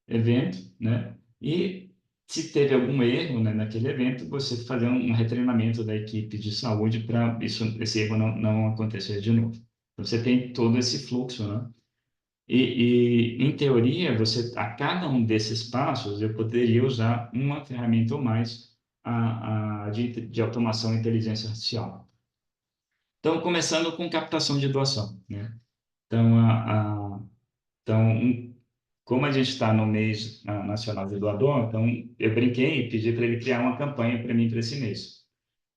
evento, né? E se teve algum erro, né, naquele evento, você fazer um retreinamento da equipe de saúde para esse erro não acontecer de novo. Então, você tem todo esse fluxo, né? Em teoria, a cada um desses passos, eu poderia usar uma ferramenta ou mais de automação e inteligência artificial. Então, começando com captação de doação, né? Então, como a gente está no mês nacional de doador, então eu brinquei e pedi para ele criar uma campanha para mim para esse mês.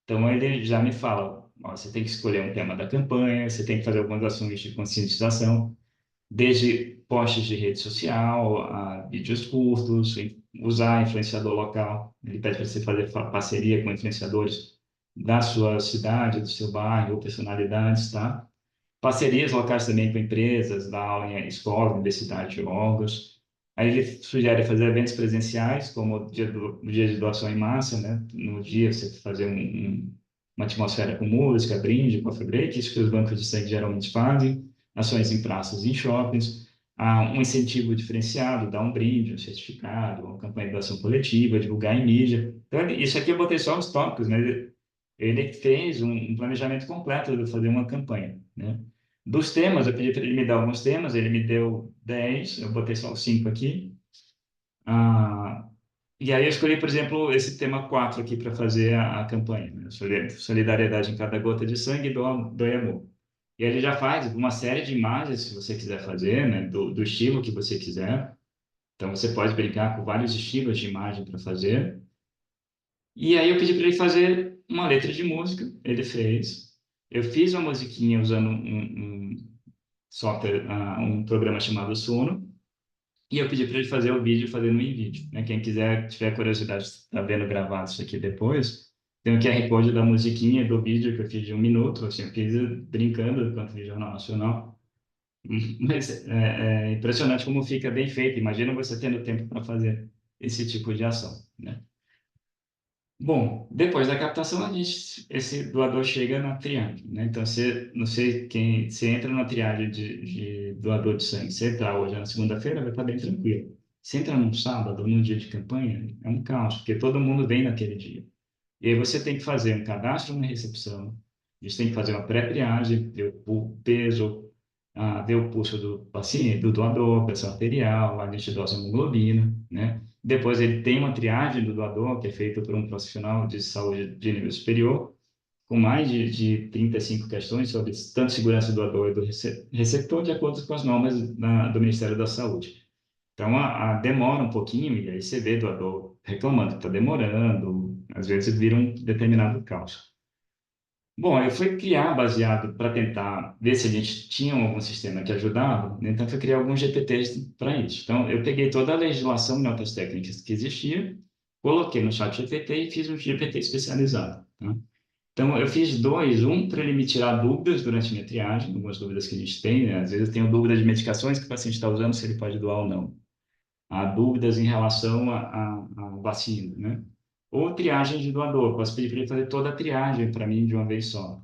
Então, ele já me fala, ó, você tem que escolher um tema da campanha, você tem que fazer algumas ações de conscientização, desde posts de rede social, a vídeos curtos, usar influenciador local. Ele pede para você fazer parceria com influenciadores da sua cidade, do seu bairro, ou personalidades, tá? Parcerias locais também com empresas, dar aula em escola, universidade, órgãos. Aí ele sugere fazer eventos presenciais, como o dia de doação em massa, né? No dia você fazer uma atmosfera com música, brinde, coffee break, isso que os bancos de sangue geralmente fazem, ações em praças e em shoppings, um incentivo diferenciado, dar um brinde, um certificado, uma campanha de doação coletiva, divulgar em mídia. Então, isso aqui eu botei só os tópicos, né? Ele fez um planejamento completo de fazer uma campanha, né? Dos temas, eu pedi para ele me dar alguns temas, ele me deu 10, eu botei só os 5 aqui. Ah, E aí eu escolhi, por exemplo, esse tema 4 aqui para fazer a campanha, né? Solidariedade em cada gota de sangue, doe amor. E aí ele já faz uma série de imagens, se você quiser fazer, né? Do estilo que você quiser. Então você pode brincar com vários estilos de imagem para fazer. E aí eu pedi para ele fazer uma letra de música, ele fez. Eu fiz uma musiquinha usando um software, um programa chamado Suno. E eu pedi para ele fazer o vídeo fazendo em vídeo, né? Quem quiser, tiver curiosidade, está vendo gravado isso aqui depois, tem o QR Code da musiquinha do vídeo que eu fiz de 1 minuto, assim, eu fiz brincando enquanto vi Jornal Nacional. Mas é impressionante como fica bem feito. Imagina você tendo tempo para fazer esse tipo de ação, né? Bom, depois da captação, esse doador chega na triagem, né? Então, você, não sei quem, você entra na triagem de doador de sangue. Se entrar hoje na segunda-feira, vai estar bem tranquilo. Se entra num sábado ou num dia de campanha, é um caos, porque todo mundo vem naquele dia. E aí você tem que fazer um cadastro na recepção, você tem que fazer uma pré-triagem, ver o peso, ver o pulso do paciente, do doador, pressão arterial, a nitidose hemoglobina, né? Depois ele tem uma triagem do doador, que é feita por um profissional de saúde de nível superior, com mais de 35 questões sobre tanto segurança do doador e do receptor, de acordo com as normas do Ministério da Saúde. Então, demora um pouquinho, e aí você vê doador reclamando que está demorando, às vezes vira um determinado caos. Bom, eu fui criar baseado para tentar ver se a gente tinha algum sistema que ajudava, né? Então fui criar alguns GPTs para isso. Então eu peguei toda a legislação e notas técnicas que existia, coloquei no chat GPT e fiz um GPT especializado, tá? Então eu fiz dois, um para ele me tirar dúvidas durante a minha triagem, algumas dúvidas que a gente tem, né? Às vezes eu tenho dúvida de medicações que o paciente está usando, se ele pode doar ou não. Há dúvidas em relação à vacina, né? Ou triagem de doador, posso pedir para ele fazer toda a triagem para mim de uma vez só.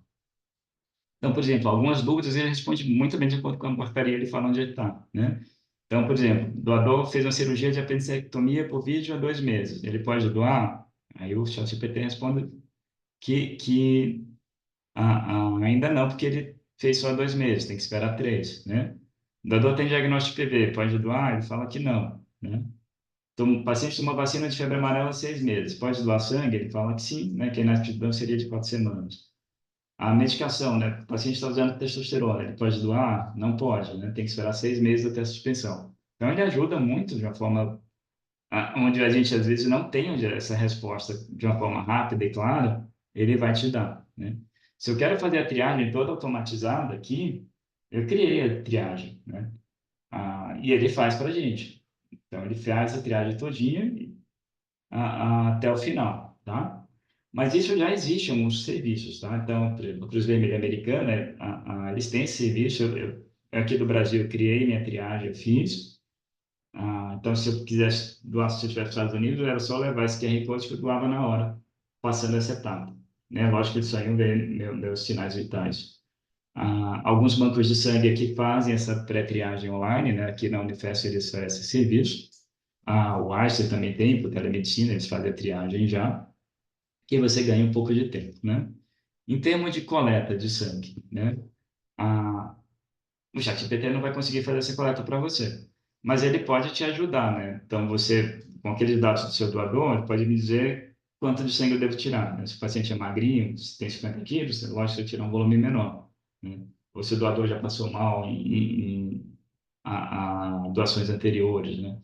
Então, por exemplo, algumas dúvidas ele responde muito bem de acordo com a portaria, ele fala onde ele está, né? Então, por exemplo, doador fez uma cirurgia de apendicectomia por vídeo há 2 meses. Ele pode doar? Aí o ChatGPT responde que ainda não, porque ele fez só 2 meses, tem que esperar 3, né? O doador tem diagnóstico de PV, pode doar? Ele fala que não, né? Então, o paciente toma vacina de febre amarela há 6 meses. Pode doar sangue? Ele fala que sim, né? Que a inaptidão seria de 4 semanas. A medicação, né? O paciente está usando testosterona, ele pode doar? Não pode, né? Tem que esperar 6 meses até a suspensão. Então, ele ajuda muito de uma forma onde a gente às vezes não tem essa resposta de uma forma rápida e clara, ele vai te dar, né? Se eu quero fazer a triagem toda automatizada aqui, eu criei a triagem, né? E ele faz para a gente. Então, ele faz a triagem todinha até o final, tá? Mas isso já existe em alguns serviços, tá? Então, por exemplo, a Cruz Vermelha Americana, eles têm esse serviço. Aqui do Brasil, eu criei minha triagem, eu fiz. Então, se eu quisesse doar, se eu estivesse nos Estados Unidos, era só levar esse QR Code que eu doava na hora, passando essa etapa. Né? Lógico que eles só iam ver meus sinais vitais. Alguns bancos de sangue aqui fazem essa pré-triagem online, né? Aqui na Unifesp eles fazem esse serviço. O Einstein também tem, por telemedicina, eles fazem a triagem já, que você ganha um pouco de tempo, né? Em termos de coleta de sangue, né? A, o ChatGPT não vai conseguir fazer essa coleta para você, mas ele pode te ajudar, né? Então, você, com aqueles dados do seu doador, ele pode me dizer quanto de sangue eu devo tirar, né? Se o paciente é magrinho, se tem 50 quilos, lógico que eu tirar um volume menor, né? Ou se o doador já passou mal em doações anteriores, né?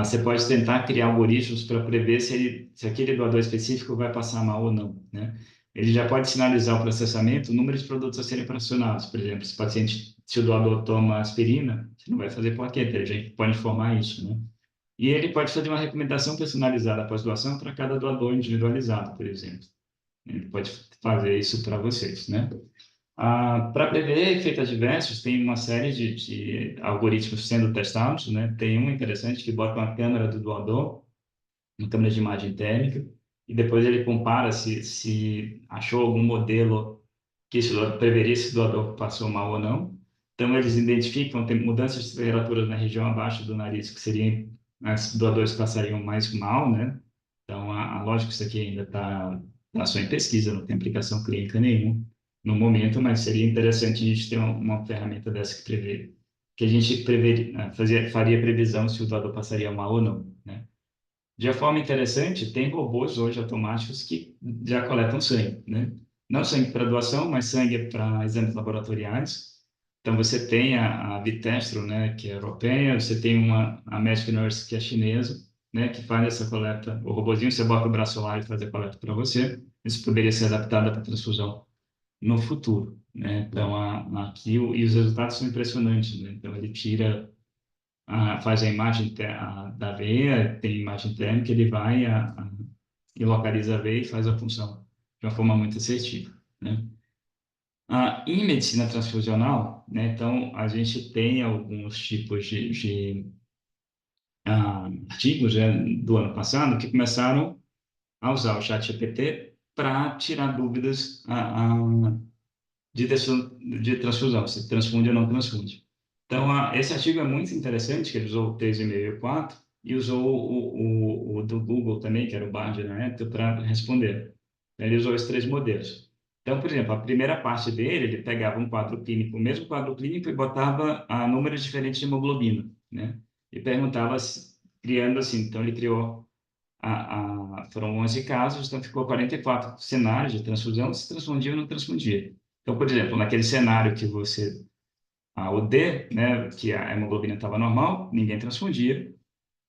Você pode tentar criar algoritmos para prever se aquele doador específico vai passar mal ou não, né? Ele já pode sinalizar o processamento, o número de produtos a serem fracionados. Por exemplo, se o doador toma aspirina, você não vai fazer plaqueta, ele já pode informar isso, né? E ele pode fazer uma recomendação personalizada após doação para cada doador individualizado, por exemplo. Ele pode fazer isso para vocês, né? Para prever efeitos adversos, tem uma série de algoritmos sendo testados, né? Tem um interessante que bota uma câmera do doador, uma câmera de imagem térmica, e depois ele compara se achou algum modelo que esse doador, preveria se o doador passou mal ou não. Então, eles identificam, tem mudanças de temperaturas na região abaixo do nariz, que seriam, os doadores passariam mais mal, né? Então, lógico que isso aqui ainda tá só em pesquisa, não tem aplicação clínica nenhuma no momento, mas seria interessante a gente ter uma ferramenta dessa que a gente faria previsão se o doador passaria mal ou não, né? De uma forma interessante, tem robôs hoje automáticos que já coletam sangue, né? Não sangue para doação, mas sangue para exames laboratoriais. Então, você tem a Vitestro, né, que é europeia, você tem a Magic Nurse, que é chinesa, né, que faz essa coleta. O robozinho, você bota o braço lá e faz a coleta para você. Isso poderia ser adaptado para transfusão no futuro, né? Então, aqui, e os resultados são impressionantes, né? Então, ele tira faz a imagem da veia, tem imagem térmica, ele vai e localiza a veia e faz a função de uma forma muito assertiva, né? Em medicina transfusional, né, então, a gente tem alguns tipos de artigos, né, do ano passado que começaram a usar o chat GPT para tirar dúvidas de transfusão, se transfunde ou não transfunde. Então, esse artigo é muito interessante, que ele usou o 3,5 e o 4, e usou o do Google também, que era o Bard na época, para responder. Ele usou esses três modelos. Então, por exemplo, a primeira parte dele, ele pegava um quadro clínico, o mesmo quadro clínico, e botava números diferentes de hemoglobina, né? E perguntava, criando assim, então ele criou foram 11 casos, então ficou 44 cenários de transfusão, se transfundia ou não transfundia. Então, por exemplo, naquele cenário que o D, né, que a hemoglobina estava normal, ninguém transfundia.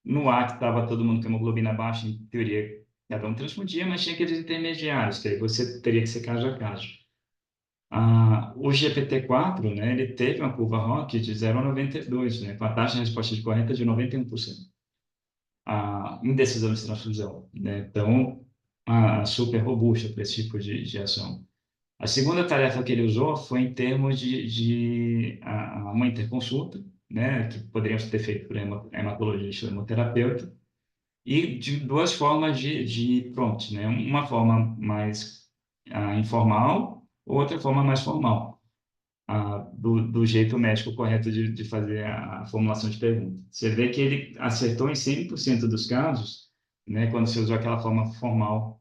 No A, que estava todo mundo com hemoglobina baixa, em teoria, cada um transfundia, mas tinha aqueles intermediários, que aí você teria que ser caso a caso. O GPT-4, né, ele teve uma curva ROC de 0,92, né, com a taxa de resposta de correta de 91%. Indecisão de transfusão, né? Então, super robusta para esse tipo de ação. A segunda tarefa que ele usou foi em termos de uma interconsulta, né, que poderíamos ter feito por hematologista ou hemoterapeuta, e de duas formas de prompt, né? Uma forma mais informal, outra forma mais formal, do jeito médico correto de fazer a formulação de pergunta. Você vê que ele acertou em 100% dos casos, né, quando você usou aquela forma formal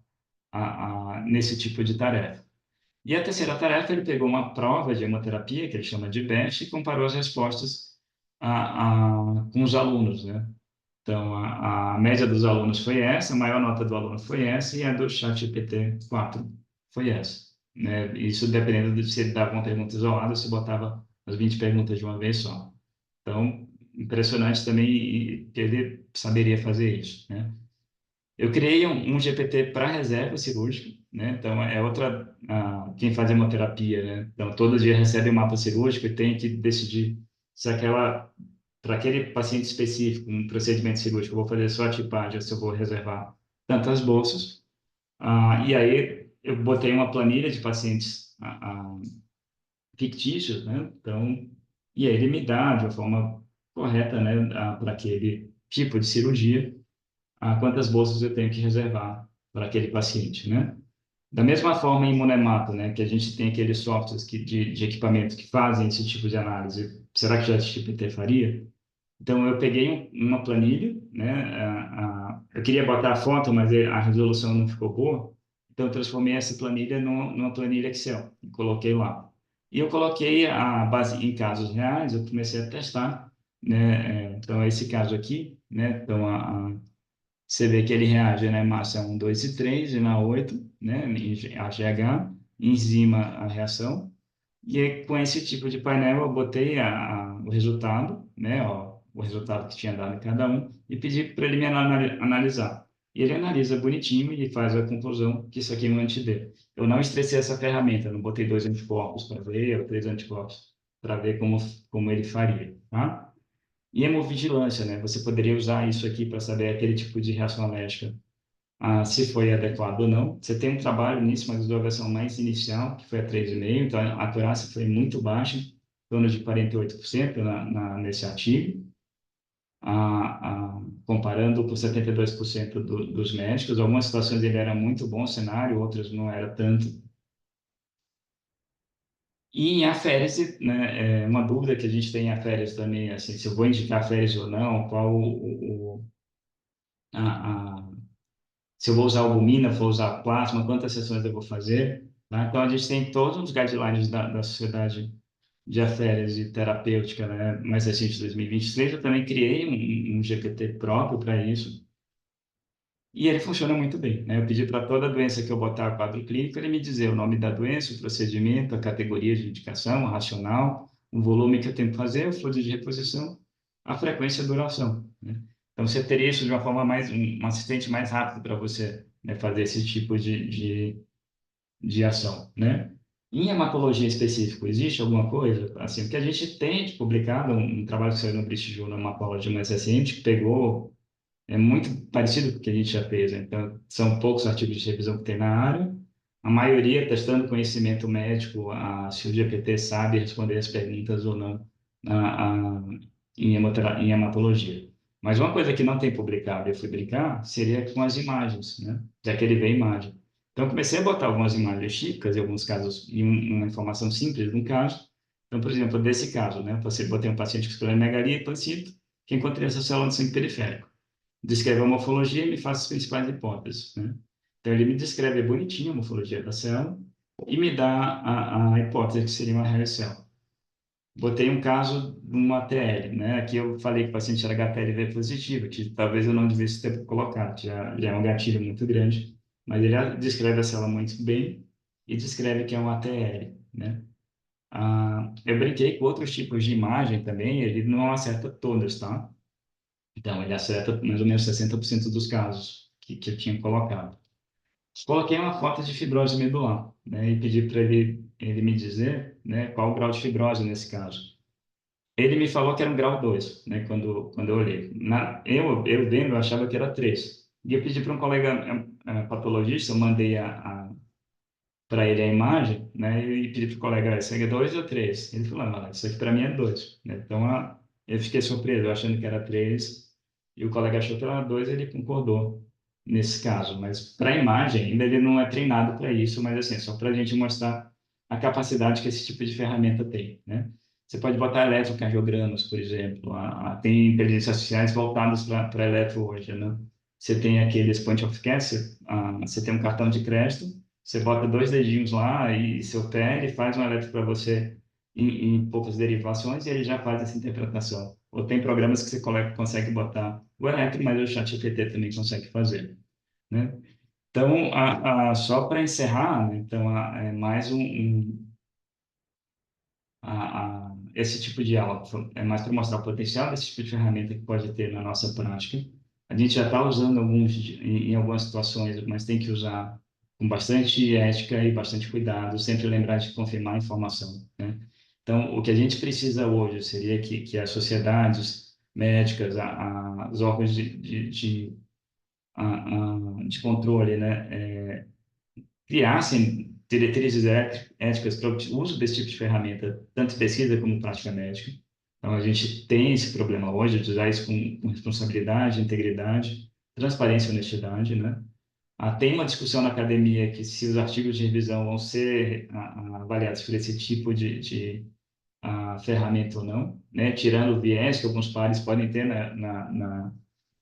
nesse tipo de tarefa. E a terceira tarefa, ele pegou uma prova de hemoterapia, que ele chama de BEST, e comparou as respostas com os alunos, né? Então, a média dos alunos foi essa, a maior nota do aluno foi essa, e a do ChatGPT 4 foi essa, né? Isso dependendo de se ele dava uma pergunta isolada, se botava as 20 perguntas de uma vez só. Então, impressionante também que ele saberia fazer isso, né? Eu criei um GPT para reserva cirúrgica, né? Então, é outra, quem faz hemoterapia, né? Então, todo dia recebe um mapa cirúrgico e tem que decidir se para aquele paciente específico, um procedimento cirúrgico, eu vou fazer só a tipagem ou se eu vou reservar tantas bolsas. E aí, eu botei uma planilha de pacientes fictícios, né? Então, e aí ele me dá de uma forma correta, né, para aquele tipo de cirurgia quantas bolsas eu tenho que reservar para aquele paciente, né? Da mesma forma, em Imunemato, né, que a gente tem aqueles softwares de equipamento que fazem esse tipo de análise, será que já ChatGPT faria? Então, eu peguei uma planilha, né, eu queria botar a foto, mas a resolução não ficou boa, então eu transformei essa planilha numa planilha Excel e coloquei lá. E eu coloquei a base em casos reais, eu comecei a testar, né, então esse caso aqui, né, então você vê que ele reage, né? Massa 1, 2 e 3, e na 8, né? AGH, enzima a reação. E aí, com esse tipo de painel, eu botei o resultado, né? Ó, o resultado que tinha dado em cada um, e pedi para ele me analisar. E ele analisa bonitinho e faz a conclusão que isso aqui é um anti-D. Eu não estressei essa ferramenta, não botei 2 anticorpos para ver, ou 3 anticorpos para ver como ele faria, tá? E hemovigilância, né? Você poderia usar isso aqui para saber aquele tipo de reação alérgica, se foi adequado ou não. Você tem um trabalho nisso, mas usou a versão mais inicial, que foi a 3,5, então a acurácia foi muito baixa, em torno de 48% nesse artigo, comparando com 72% dos médicos. Algumas situações ele era muito bom cenário, outras não era tanto. E em aférese, né, uma dúvida que a gente tem em aférese também, assim, se eu vou indicar aférese ou não, qual a, a, se eu vou usar albumina, vou usar plasma, quantas sessões eu vou fazer, tá? Então, a gente tem todos os guidelines da Sociedade de Aférese Terapêutica, né, mais recente de 2023. Eu também criei um GPT próprio para isso, E ele funciona muito bem, né? Eu pedi para toda doença que eu botar quadro clínico, ele me dizer o nome da doença, o procedimento, a categoria de indicação, o racional, o volume que eu tenho que fazer, o fluxo de reposição, a frequência e a duração, né? Então, você teria isso de uma forma mais, um assistente mais rápido para você, né, fazer esse tipo de ação, né? Em hematologia específico, existe alguma coisa? Assim, porque a gente tem publicado um trabalho que saiu no British Journal Hematology mais recente, que pegou é muito parecido com o que a gente já fez, né? Então, são poucos artigos de revisão que tem na área, a maioria testando conhecimento médico, se o GPT sabe responder as perguntas ou não em hematologia. Mas uma coisa que não tem publicado, eu fui brincar, seria com as imagens, né? Já que ele vê imagem. Então, eu comecei a botar algumas imagens chicas, em alguns casos, e uma informação simples de um caso. Então, por exemplo, desse caso, né? Você botei um paciente com esplenomegalia e pancito, que encontrei essa célula de sangue periférico. Descreve a morfologia e me faz as principais hipóteses, né? Então, ele me descreve bonitinho a morfologia da célula e me dá a hipótese que seria uma hair cell. Botei um caso de uma ATL, né? Aqui eu falei que o paciente era HTLV positivo, que talvez eu não devesse ter colocado, já é um gatilho muito grande, mas ele descreve a célula muito bem e descreve que é um ATL, né? Eu brinquei com outros tipos de imagem também, ele não acerta todas, tá? Então, ele acerta mais ou menos 60% dos casos que eu tinha colocado. Coloquei uma foto de fibrose medular, né, e pedi para ele me dizer, né, qual o grau de fibrose nesse caso. Ele me falou que era um grau 2, né, quando eu olhei. Eu vendo, eu achava que era 3. E eu pedi para um colega patologista, eu mandei para ele a imagem, né, e pedi para o colega, isso aqui é 2 ou 3? Ele falou, não, isso aqui para mim é 2, né? Então, eu fiquei surpreso, achando que era 3, e o colega achou que era 2, ele concordou nesse caso. Mas para a imagem, ainda ele não é treinado para isso, mas assim, só para a gente mostrar a capacidade que esse tipo de ferramenta tem, né? Você pode botar eletrocardiogramas, por exemplo. Tem inteligências artificiais voltadas para eletro hoje, né? Você tem aqueles point of care, você tem um cartão de crédito, você bota dois dedinhos lá e seu pé, ele faz um eletro para você em poucas derivações e ele já faz essa interpretação. Ou tem programas que você consegue botar o eletro, mas o ChatGPT também consegue fazer, né? Então, só para encerrar, né? Então, é mais esse tipo de aula é mais para mostrar o potencial desse tipo de ferramenta que pode ter na nossa prática. A gente já está usando em algumas situações, mas tem que usar com bastante ética e bastante cuidado, sempre lembrar de confirmar a informação, né? Então, o que a gente precisa hoje seria que as sociedades médicas, os órgãos de controle, né, criassem diretrizes éticas para o uso desse tipo de ferramenta, tanto em pesquisa como em prática médica. Então, a gente tem esse problema hoje de usar isso com responsabilidade, integridade, transparência e honestidade, né? Tem uma discussão na academia que se os artigos de revisão vão ser avaliados por esse tipo de ferramenta ou não, né? Tirando o viés que alguns pares podem ter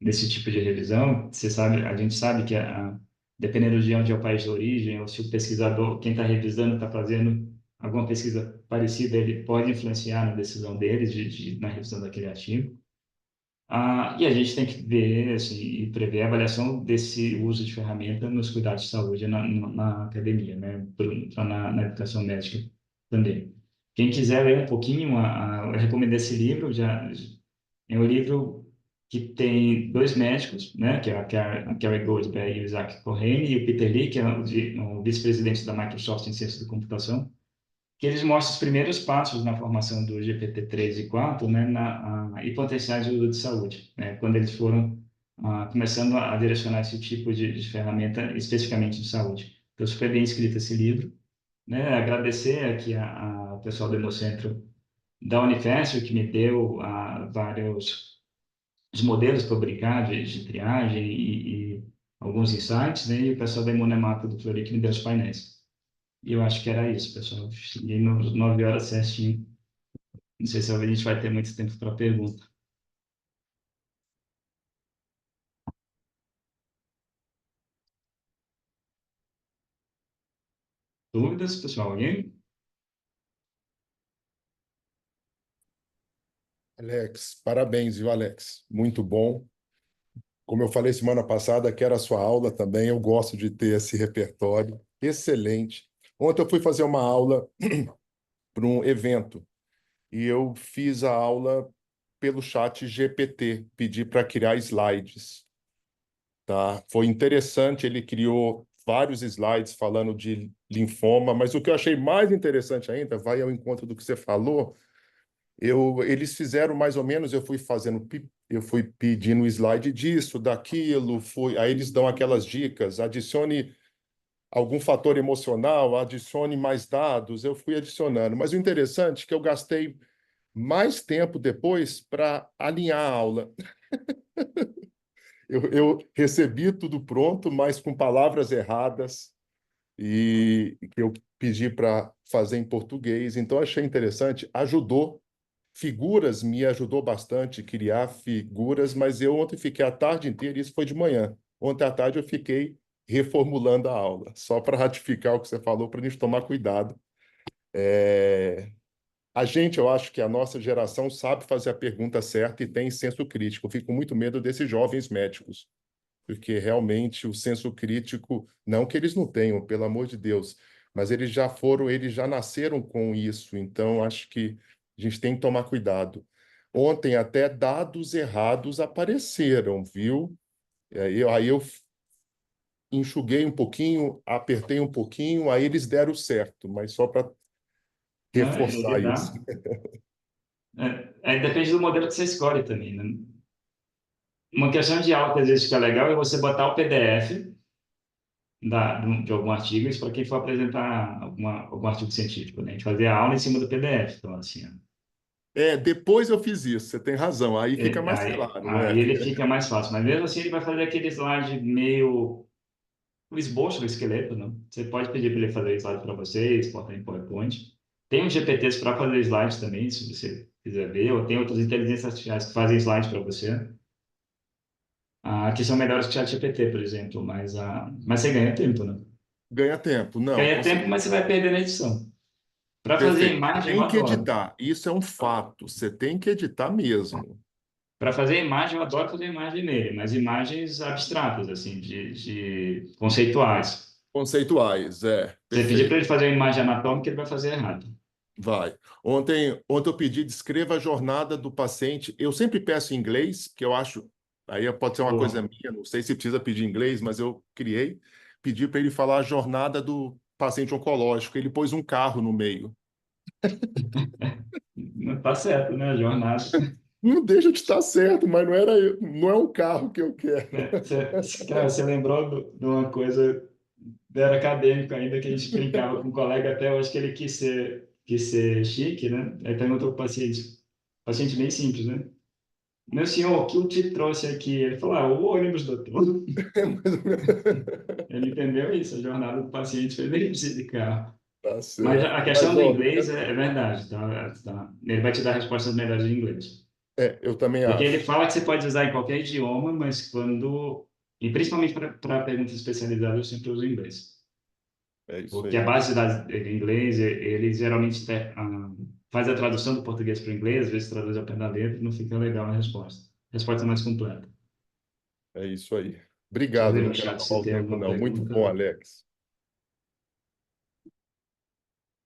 nesse tipo de revisão. Você sabe, a gente sabe que dependendo de onde é o país de origem, ou se o pesquisador, quem está revisando, está fazendo alguma pesquisa parecida, ele pode influenciar na decisão deles na revisão daquele artigo. E a gente tem que ver assim, e prever a avaliação desse uso de ferramenta nos cuidados de saúde na academia, né? Na educação médica também. Quem quiser ler um pouquinho, eu recomendo esse livro. É um livro que tem dois médicos, né? Que é a Carrie Goldberg e o Isaac Correne, e o Peter Lee, que é o vice-presidente da Microsoft em ciência da computação, que eles mostram os primeiros passos na formação do GPT-3 e 4, né, e potenciais de uso de saúde, né, quando eles foram começando a direcionar esse tipo de ferramenta especificamente de saúde. Então, super bem escrito esse livro, né, agradecer aqui ao pessoal do Hemocentro da Unifesp, que me deu vários os modelos para brincar de triagem e alguns insights, né, e o pessoal da Imunemato do Fleury, que me deu os painéis. E eu acho que era isso, pessoal. Cheguei nas 9 horas certinho. Não sei se a gente vai ter muito tempo para pergunta. Dúvidas, pessoal? Alguém? Alex, parabéns, viu, Alex? Muito bom. Como eu falei semana passada, quero a sua aula também. Eu gosto de ter esse repertório. Excelente. Ontem eu fui fazer uma aula para um evento e eu fiz a aula pelo chat GPT, pedi para criar slides, tá? Foi interessante, ele criou vários slides falando de linfoma, mas o que eu achei mais interessante ainda, vai ao encontro do que você falou, eles fizeram mais ou menos, eu fui pedindo slide disso, daquilo, aí eles dão aquelas dicas, adicione algum fator emocional, adicione mais dados, eu fui adicionando. Mas o interessante é que eu gastei mais tempo depois para alinhar a aula. Eu recebi tudo pronto, mas com palavras erradas e que eu pedi para fazer em português. Então, achei interessante, ajudou. Figuras me ajudou bastante, criar figuras, mas eu ontem fiquei a tarde inteira, isso foi de manhã. Ontem à tarde eu fiquei reformulando a aula, só para ratificar o que você falou, para a gente tomar cuidado. A gente, eu acho que a nossa geração sabe fazer a pergunta certa e tem senso crítico. Eu fico com muito medo desses jovens médicos, porque realmente o senso crítico, não que eles não tenham, pelo amor de Deus, mas eles já nasceram com isso, então acho que a gente tem que tomar cuidado. Ontem até dados errados apareceram, viu? Aí eu enxuguei um pouquinho, apertei um pouquinho, aí eles deram certo, mas só para Não, ele reforçar isso. dá. Depende do modelo que você escolhe também, né? Uma questão de aula que às vezes fica legal é você botar o PDF de algum artigo, isso para quem for apresentar algum artigo científico, né? A gente fazer a aula em cima do PDF, então assim, ó. Depois eu fiz isso, você tem razão, aí fica mais Aí, claro, aí né? ele fica mais fácil, mas mesmo assim ele vai fazer aquele slide meio o esboço do esqueleto, né? Você pode pedir para ele fazer slide para você, exportar em PowerPoint. Tem uns GPTs para fazer slides também, se você quiser ver, ou tem outras inteligências artificiais que fazem slides para você. Que são melhores que o ChatGPT, por exemplo, mas você ganha tempo, né? Ganha tempo, não, Ganha com tempo, mas você certeza. vai perder na edição. Para fazer Perfeito. imagem, eu Tem que adoro. editar, isso é um fato, você tem que editar mesmo. Para fazer imagem, eu adoro fazer imagem nele, mas imagens abstratas, assim, de conceituais. Conceituais, Você pedir para perfeito. ele fazer uma imagem anatômica, ele vai fazer errado. Vai. Ontem eu pedi, descreva a jornada do paciente. Eu sempre peço em inglês, que eu acho, aí pode ser uma coisa Pô, minha, não sei se precisa pedir em inglês, mas eu criei, pedi para ele falar a jornada do paciente oncológico. Ele pôs um carro no meio. não tá certo, né? A jornada. Não deixa de estar certo, mas não é um carro que eu quero. Cara, você lembrou de uma coisa, era acadêmico ainda, que a gente brincava com um colega até hoje, que ele quis ser chique, né? Aí perguntou para o paciente bem simples, né? Meu senhor, o que o te trouxe aqui? Ele falou, o ônibus, doutor. Ele entendeu isso, a jornada do paciente foi bem de carro. Tá Mas a certo. Mas, questão do ó, inglês é verdade, tá? Ele vai te dar respostas melhores em inglês. eu também Porque ele acho. fala que você pode usar em qualquer idioma, mas e principalmente para perguntas especializadas, eu sempre uso inglês. É isso Porque a aí. base de inglês, ele geralmente faz a tradução do português para o inglês, às vezes traduz ao pé da letra e não fica legal a resposta. A resposta é mais completa. É isso aí. Deixa eu Obrigado, ver não no quero chat tomar se o tem tempo, alguma não. Muito pergunta. bom, Alex.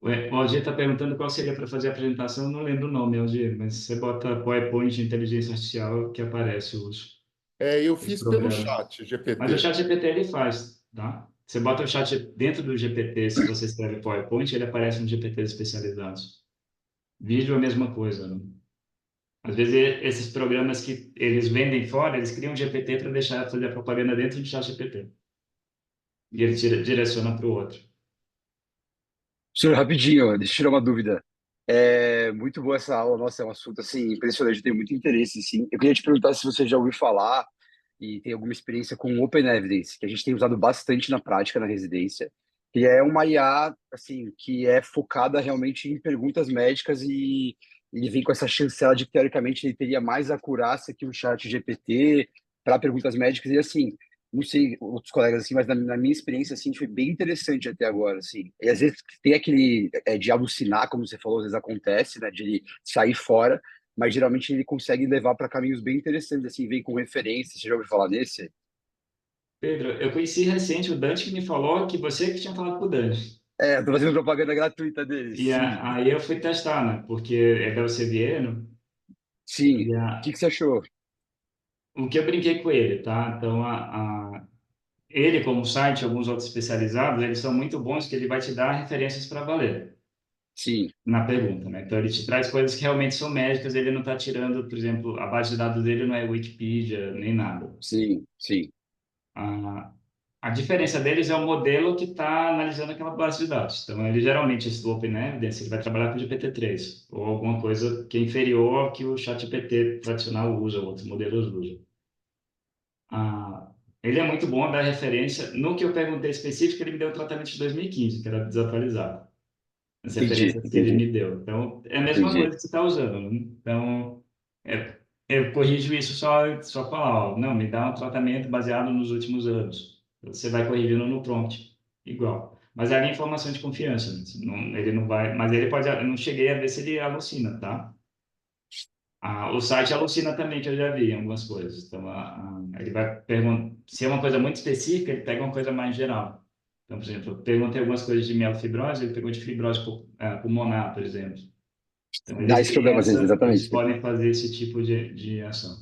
O Aldir está perguntando qual seria para fazer a apresentação, eu não lembro o nome, Aldir, mas você bota PowerPoint de inteligência artificial que aparece Eu os fiz pelo programas. chat Mas o GPT. chat GPT ele faz, tá? Você bota o chat dentro do GPT, se você escreve PowerPoint, ele aparece nos GPTs especializados. Vídeo é a mesma coisa, né? Às vezes esses programas que eles vendem fora, eles criam um GPT para deixar fazer a propaganda dentro do chat GPT. E ele direciona para o outro. Senhor, rapidinho, deixa eu tirar uma dúvida. É muito boa essa aula, nossa, é um assunto assim impressionante, eu tenho muito interesse, assim. Eu queria te perguntar se você já ouviu falar e tem alguma experiência com o Open Evidence, que a gente tem usado bastante na prática na residência, que é uma IA assim que é focada realmente em perguntas médicas e ele vem com essa chancela de que teoricamente ele teria mais acurácia que o chat GPT para perguntas médicas e assim não sei outros colegas assim, mas na minha experiência assim foi bem interessante até agora assim. E às vezes tem aquele de alucinar, como você falou, às vezes acontece, né, de ele sair fora, mas geralmente ele consegue levar para caminhos bem interessantes, assim, vem com referências. Você já ouviu falar desse? Pedro, eu conheci recente o Dante que me falou que você que tinha falado com o Dante. É, tô fazendo propaganda gratuita dele, E sim. aí eu fui testar, né? Porque é da Vieno. Sim. O E que você achou? o que eu brinquei com ele, tá? Então, ele, como site, alguns outros especializados, eles são muito bons que ele vai te dar referências para valer Sim, na pergunta, né? Então, ele te traz coisas que realmente são médicas, ele não está tirando, por exemplo, a base de dados dele não é Wikipedia, nem nada. sim, sim. A, a diferença deles é o modelo que está analisando aquela base de dados. Então, ele geralmente, esse do Open Evidence, ele vai trabalhar com o GPT-3, ou alguma coisa que é inferior ao que o ChatGPT tradicional usa, ou outros modelos usam. Ele é muito bom a dar referência. No que eu perguntei específico, ele me deu o tratamento de 2015, que era desatualizado. As Entendi, referências que ele entendi, me deu. Então, é a mesma entendi. coisa que você está usando, né? Então, eu corrijo isso só falar, ó, não, me dá um tratamento baseado nos últimos anos. Você vai corrigindo no prompt, igual. Mas ali é informação de confiança, né? Ele não vai, mas ele pode, eu não cheguei a ver se ele alucina, tá? O site alucina também, que eu já vi em algumas coisas. Então, ele vai perguntar, se é uma coisa muito específica, ele pega uma coisa mais geral. Então, por exemplo, eu perguntei algumas coisas de mielofibrose, ele pegou de fibrose pulmonar, por exemplo. Então, Dá esse problema, às vezes, eles exatamente. podem fazer esse tipo de ação.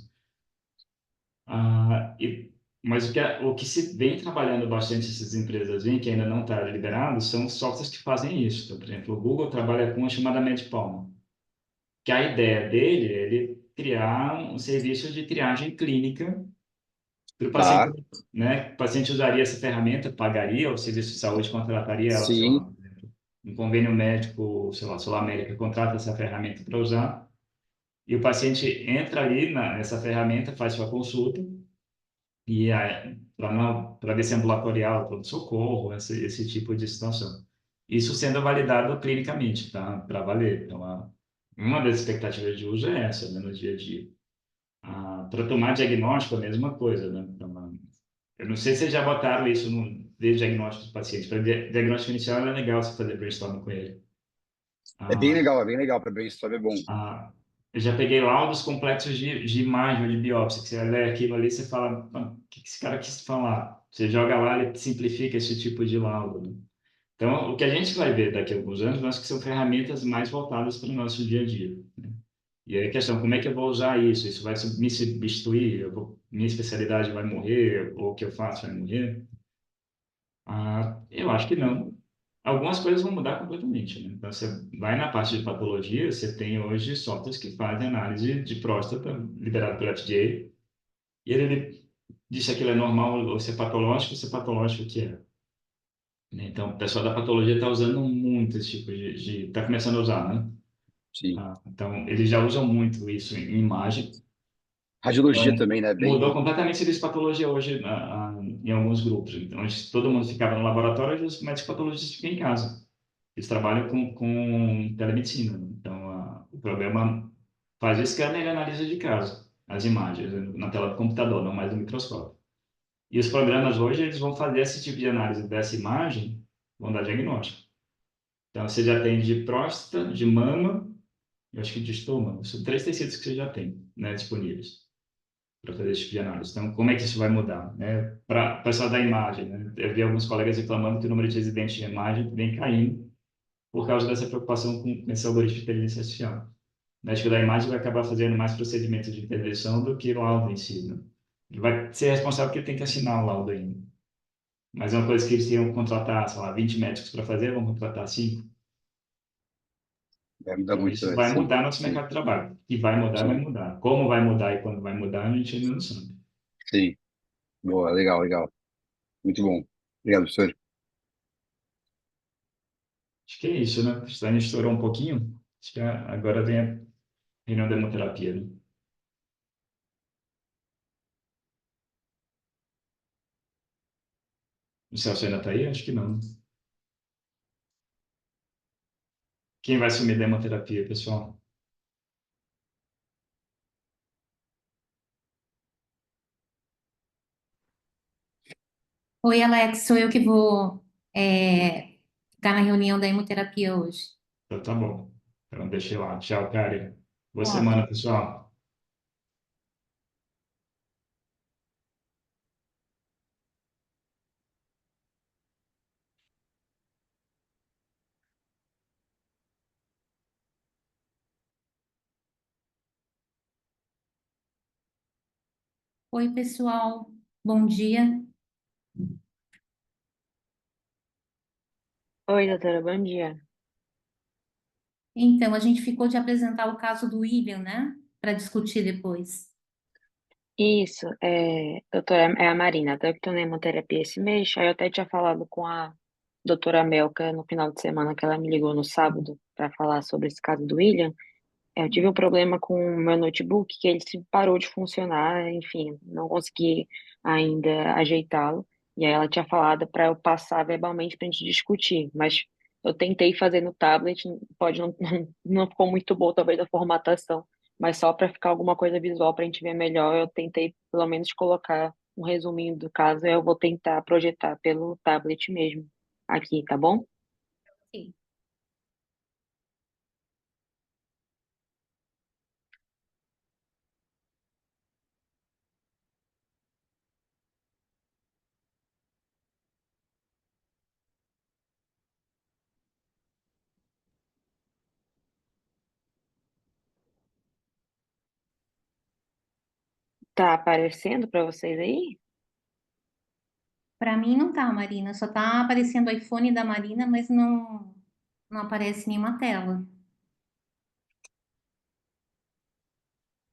Mas o que se vem trabalhando bastante essas empresas, vêm, que ainda não está liberado, são softwares que fazem isso. Então, por exemplo, o Google trabalha com uma chamada MedPalm, que a ideia dele é ele criar um serviço de triagem clínica para o paciente, Tá, né? O paciente usaria essa ferramenta, pagaria, o serviço de saúde contrataria ela, sei sim. lá, um convênio médico, sei lá, Sul América contrata essa ferramenta para usar, e o paciente entra ali nessa ferramenta, faz sua consulta, e para ver se é ambulatorial, pronto-socorro, esse tipo de situação. Isso sendo validado clinicamente, tá? Para valer. Então, uma das expectativas de uso é essa, né, no dia a dia. Para tomar diagnóstico, a mesma coisa, né? Então, eu não sei se vocês já botaram isso no de diagnóstico dos pacientes. Para diagnóstico inicial é legal você fazer brainstorming com ele. Ah, É bem legal para brainstorm, é bom. eu já peguei laudos complexos de imagem ou de biópsia, que você lê aquilo ali e você fala, "Mano, o que esse cara quis falar?" Você joga lá, ele simplifica esse tipo de laudo, né? Então, o que a gente vai ver daqui a alguns anos, eu acho que são ferramentas mais voltadas para o nosso dia a dia. E aí a questão, como é que eu vou usar isso? Isso vai me substituir? Minha especialidade vai morrer? Ou o que eu faço vai morrer? Eu acho que não. Algumas coisas vão mudar completamente, né? Então, você vai na parte de patologia, você tem hoje softwares que fazem análise de próstata, liberado pelo FDA, e ele diz se aquilo é normal ou se é patológico, se é patológico o que é. Né? Então, o pessoal da patologia está usando muito esse tipo está começando a usar, né? Sim. Então, eles já usam muito isso em imagem. Radiologia Então, também, né? mudou Bem. completamente o serviço de patologia hoje em alguns grupos. Então, antes todo mundo ficava no laboratório, hoje os médicos patologistas ficam em casa. Eles trabalham com telemedicina. Então, o problema faz o scanner e analisa de casa as imagens na tela do computador, não mais no microscópio. E os programas hoje, eles vão fazer esse tipo de análise dessa imagem, vão dar diagnóstico. Então, você já tem de próstata, de mama, eu acho que de estômago. São três tecidos que você já tem, né, disponíveis para fazer esse tipo de análise. Então, como é que isso vai mudar, né? Para o pessoal da imagem, né? Eu vi alguns colegas reclamando que o número de residentes de imagem vem caindo por causa dessa preocupação com esse algoritmo de inteligência artificial. O médico da imagem vai acabar fazendo mais procedimentos de intervenção do que o laudo em si, né? Ele vai ser responsável porque ele tem que assinar o laudo ainda. Mas é uma coisa que eles iam contratar, sei lá, 20 médicos para fazer, vão contratar 5. Vai mudar Então, muito, isso né? vai Sim, mudar nosso sim, mercado de trabalho. E vai mudar, vai sim, mudar. Como vai mudar e quando vai mudar, a gente ainda não sabe. sim. Boa, legal, legal. Muito bom. Obrigado, professor. Acho que é isso, né? A gente estourou um pouquinho. Acho que agora vem a reunião da hemoterapia, né? O Celso ainda está aí? Acho que não. Quem vai assumir a hemoterapia, pessoal? Oi, Alex, sou eu que vou estar na reunião da hemoterapia hoje. Então tá bom. Então deixei lá. Tchau, cara. Boa semana, Ótimo. pessoal. Oi, pessoal. Bom dia. Oi, doutora, bom dia. Então, a gente ficou de apresentar o caso do William, né? Para discutir depois. Isso, doutora, é a Marina, até que estou na hemoterapia esse mês, aí eu até tinha falado com a doutora Melka no final de semana, que ela me ligou no sábado para falar sobre esse caso do William. Eu tive um problema com o meu notebook, que ele se parou de funcionar, enfim, não consegui ainda ajeitá-lo. E aí ela tinha falado para eu passar verbalmente para a gente discutir, mas eu tentei fazer no tablet, pode não, não ficou muito bom talvez a formatação, mas só para ficar alguma coisa visual para a gente ver melhor, eu tentei pelo menos colocar um resuminho do caso, e eu vou tentar projetar pelo tablet mesmo aqui, tá bom? Ok. Tá aparecendo para vocês aí? Para mim não tá, Marina. Só tá aparecendo o iPhone da Marina, mas não aparece nenhuma tela.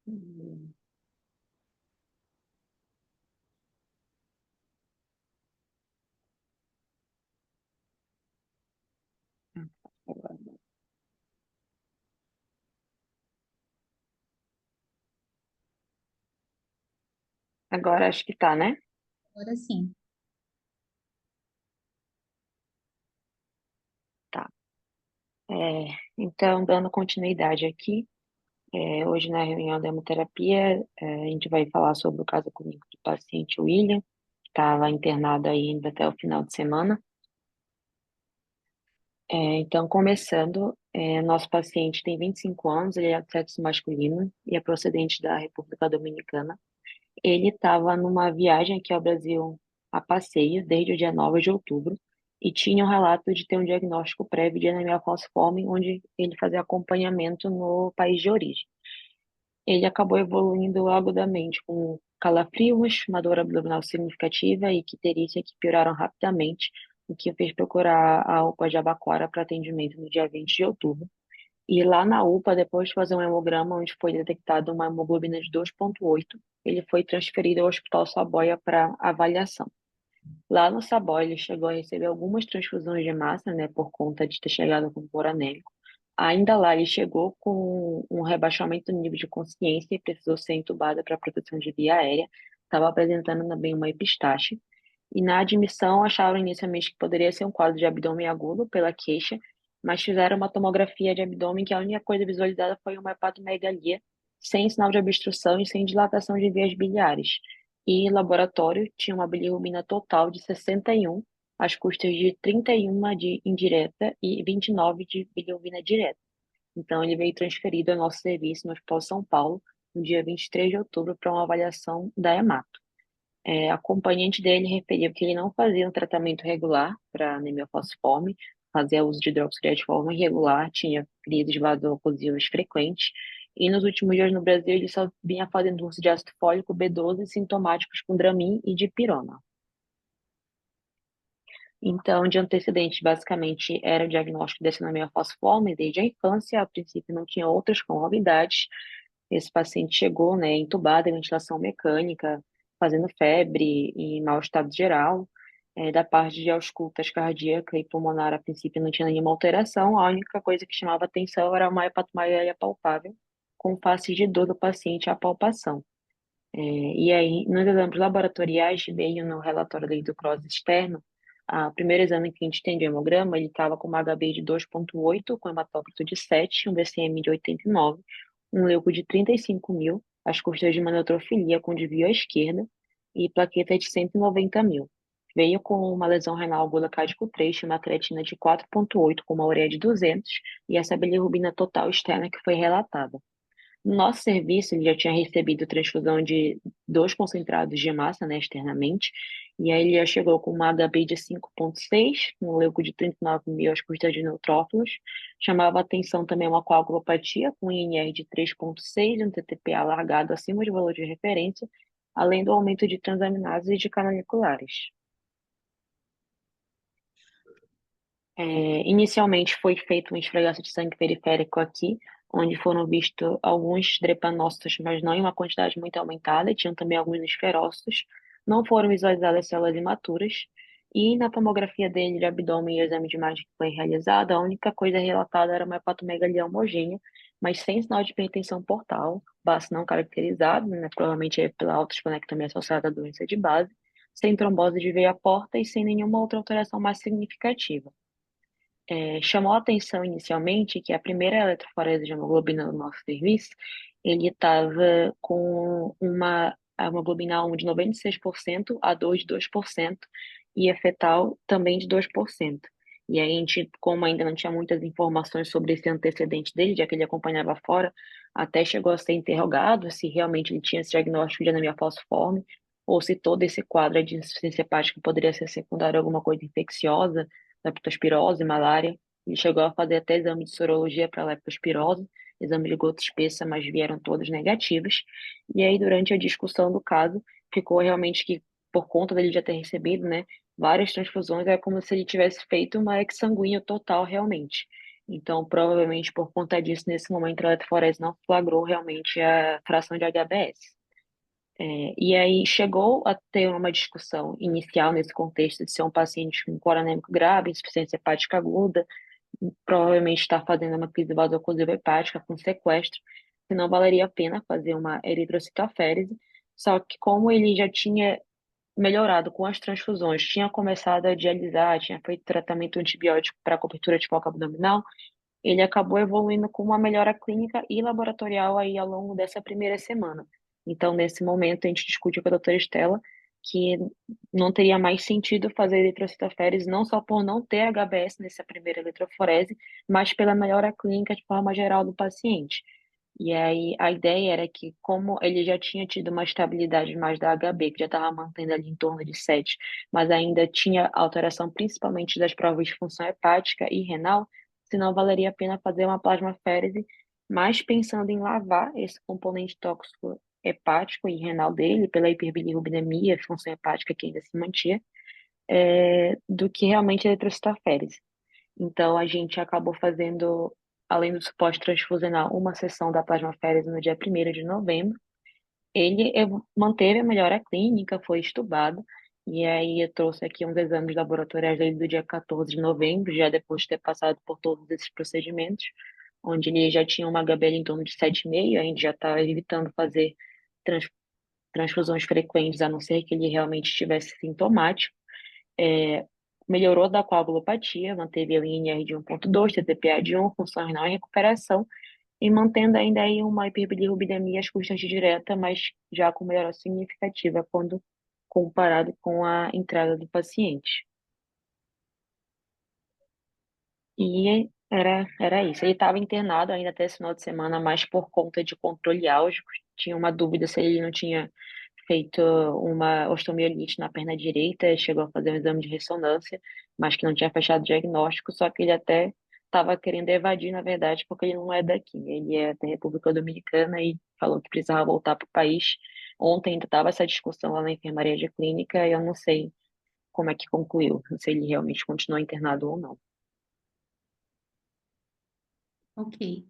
Hum, Agora acho que tá, né? Agora sim. Tá. É, então, dando continuidade aqui, hoje na reunião da hemoterapia, a gente vai falar sobre o caso clínico do paciente William, que está lá internado ainda até o final de semana. Então, começando, nosso paciente tem 25 anos, ele é de sexo masculino e é procedente da República Dominicana. Ele estava numa viagem aqui ao Brasil a passeio desde o dia 9 de outubro e tinha um relato de ter um diagnóstico prévio de anemia falciforme, onde ele fazia acompanhamento no país de origem. Ele acabou evoluindo agudamente com calafrios, uma dor abdominal significativa e icterícia que pioraram rapidamente, o que o fez procurar a UPA de Abaquara para atendimento no dia 20 de outubro. E lá na UPA, depois de fazer um hemograma onde foi detectada uma hemoglobina de 2,8, ele foi transferido ao Hospital Saboia para avaliação. Lá no Saboia, ele chegou a receber algumas transfusões de massa, né, por conta de ter chegado com cor anêmico. Ainda lá, ele chegou com um rebaixamento do nível de consciência e precisou ser entubado para proteção de via aérea. Estava apresentando também uma epistaxe. E na admissão, acharam inicialmente que poderia ser um quadro de abdômen agudo pela queixa, mas fizeram uma tomografia de abdômen que a única coisa visualizada foi uma hepatomegalia, sem sinal de obstrução e sem dilatação de vias biliares. E laboratório tinha uma bilirrubina total de 61, às custas de 31 de indireta e 29 de bilirrubina direta. Então, ele veio transferido ao nosso serviço no Hospital São Paulo, no dia 23 de outubro, para uma avaliação da hemato. A acompanhante dele referiu que ele não fazia um tratamento regular para anemia falciforme, fazia uso de hidroxilate de forma irregular, tinha crises vaso-oclusivas frequentes, e nos últimos dias no Brasil ele só vinha fazendo uso de ácido fólico B12 sintomáticos com Dramin e dipirona. Então, de antecedentes, basicamente, era o diagnóstico dessa anemia falciforme desde a infância, a princípio não tinha outras comorbidades. Esse paciente chegou, né, entubado em ventilação mecânica, fazendo febre e mau estado geral. Da parte de auscultas cardíaca e pulmonar, a princípio não tinha nenhuma alteração, a única coisa que chamava atenção era uma hepatomegalia palpável, com face de dor do paciente à palpação. E aí, nos exames laboratoriais, veio no relatório dele do cross externo, o primeiro exame que a gente tem de hemograma, ele estava com uma HB de 2,8, com hematócrito de 7, um BCM de 89, um leuco de 35 mil, as custas de uma neutrofilia com desvio à esquerda e plaqueta de 190 mil. Veio com uma lesão renal aguda cádico 3, uma creatina de 4,8, com uma ureia de 200 e essa bilirrubina total externa que foi relatada. No nosso serviço, ele já tinha recebido transfusão de 2 concentrados de massa, né, externamente, e aí ele já chegou com uma HB de 5,6, um leuco de 39 mil às custas de neutrófilos. Chamava atenção também uma coagulopatia com INR de 3,6 e um TTP alargado acima do valor de referência, além do aumento de transaminases e de canaliculares. Inicialmente foi feito um esfregaço de sangue periférico aqui, onde foram vistos alguns drepanócitos, mas não em uma quantidade muito aumentada, e tinham também alguns esferócitos. Não foram visualizadas células imaturas, e na tomografia dele de abdômen e o exame de imagem que foi realizado, a única coisa relatada era uma hepatomegalia homogênea, mas sem sinal de hipertensão portal, baço não caracterizado, né, provavelmente é pela autoesplenectomia associada à doença de base, sem trombose de veia porta e sem nenhuma outra alteração mais significativa. Chamou a atenção inicialmente que a primeira eletroforese de hemoglobina do nosso serviço, ele estava com uma hemoglobina 1 de 96%, a 2 de 2% e a fetal também de 2%. E aí a gente, como ainda não tinha muitas informações sobre esse antecedente dele, já que ele acompanhava fora, até chegou a ser interrogado se realmente ele tinha esse diagnóstico de anemia falciforme, ou se todo esse quadro de insuficiência hepática poderia ser secundário a alguma coisa infecciosa, leptospirose, malária. Ele chegou a fazer até exame de sorologia para leptospirose, exame de gota espessa, mas vieram todos negativos. E aí, durante a discussão do caso, ficou realmente que, por conta dele já ter recebido, né, várias transfusões, é como se ele tivesse feito uma exsanguíneo total realmente. Então, provavelmente, por conta disso, nesse momento, a eletroforese não flagrou realmente a fração de HBS. E aí chegou a ter uma discussão inicial nesse contexto de ser um paciente com coro anêmico grave, insuficiência hepática aguda, provavelmente está fazendo uma crise vaso-occlusiva hepática com sequestro, se não valeria a pena fazer uma eritrocitoférese, só que como ele já tinha melhorado com as transfusões, tinha começado a dialisar, tinha feito tratamento antibiótico para cobertura de foco abdominal, ele acabou evoluindo com uma melhora clínica e laboratorial aí ao longo dessa primeira semana. Então, nesse momento, a gente discute com a doutora Estela que não teria mais sentido fazer eritrocitoférese, não só por não ter HBS nessa primeira eletroforese, mas pela melhora clínica de forma geral do paciente. E aí, a ideia era que, como ele já tinha tido uma estabilidade mais da HB, que já estava mantendo ali em torno de 7, mas ainda tinha alteração principalmente das provas de função hepática e renal, se não valeria a pena fazer uma plasmaférese, mas pensando em lavar esse componente tóxico hepático e renal dele, pela hiperbilirrubinemia, função hepática que ainda se mantinha, do que realmente a eritrocitoférese. Então, a gente acabou fazendo, além do suporte transfusional, uma sessão da plasmaférese no dia 1º de novembro. Ele manteve a melhora clínica, foi estubado, e aí eu trouxe aqui uns exames laboratoriais dele do dia 14 de novembro, já depois de ter passado por todos esses procedimentos, onde ele já tinha uma HBL em torno de 7,5, a gente já está evitando fazer trans, transfusões frequentes, a não ser que ele realmente estivesse sintomático. É, melhorou da coagulopatia, manteve o INR de 1,2, TTPA de 1, função renal em recuperação, e mantendo ainda aí uma hiperbilirrubinemia às custas de direta, mas já com melhora significativa quando comparado com a entrada do paciente. E era isso. Ele estava internado ainda até esse final de semana, mas por conta de controle álgico. Tinha uma dúvida se ele não tinha feito uma osteomielite na perna direita, chegou a fazer um exame de ressonância, mas que não tinha fechado o diagnóstico, só que ele até estava querendo evadir, na verdade, porque ele não é daqui. Ele é da República Dominicana e falou que precisava voltar para o país. Ontem ainda estava essa discussão lá na enfermaria de clínica e eu não sei como é que concluiu, se ele realmente continuou internado ou não. Ok,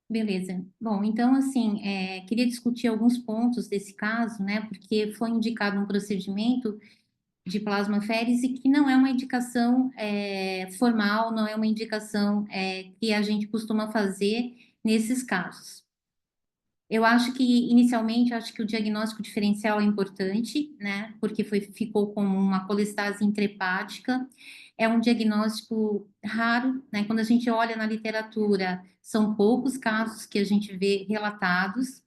beleza. Bom, então, assim, queria discutir alguns pontos desse caso, né? Porque foi indicado um procedimento de plasmaférese que não é uma indicação formal, não é uma indicação que a gente costuma fazer nesses casos. Eu acho que, inicialmente, acho que o diagnóstico diferencial é importante, né? Porque ficou como uma colestase intrahepática. É um diagnóstico raro, né? Quando a gente olha na literatura, são poucos casos que a gente vê relatados.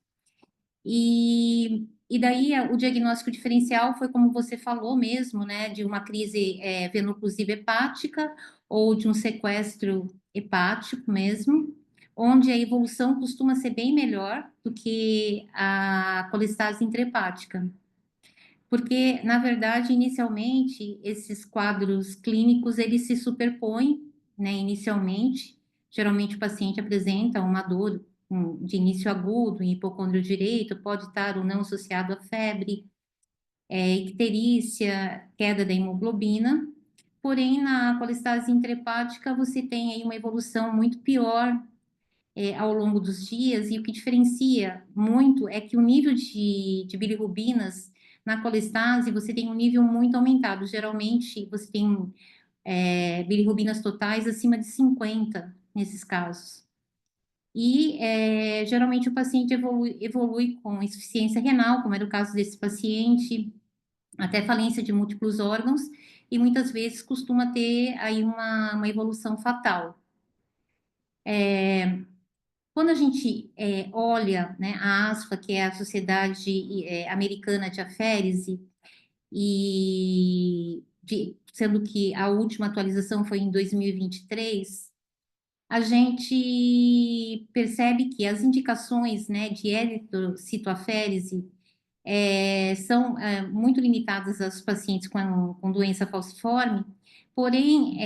E daí o diagnóstico diferencial foi como você falou mesmo, né? De uma crise veno-occlusiva hepática ou de um sequestro hepático mesmo, onde a evolução costuma ser bem melhor do que a colestase intrahepática. Porque, na verdade, inicialmente, esses quadros clínicos, eles se superpõem, né, inicialmente. Geralmente, o paciente apresenta uma dor de início agudo em hipocôndrio direito, pode estar ou não associado à febre, icterícia, queda da hemoglobina. Porém, na colestase intrahepática, você tem aí uma evolução muito pior ao longo dos dias, e o que diferencia muito é que o nível de bilirrubinas na colestase, você tem um nível muito aumentado. Geralmente, você tem bilirrubinas totais acima de 50 nesses casos. E, geralmente, o paciente evolui com insuficiência renal, como era o caso desse paciente, até falência de múltiplos órgãos, e muitas vezes costuma ter aí uma evolução fatal. Quando a gente olha, né, a ASFA, que é a Sociedade Americana de Aférese, sendo que a última atualização foi em 2023, a gente percebe que as indicações, né, de eritrocitoaférese são muito limitadas aos pacientes com doença falciforme. Porém,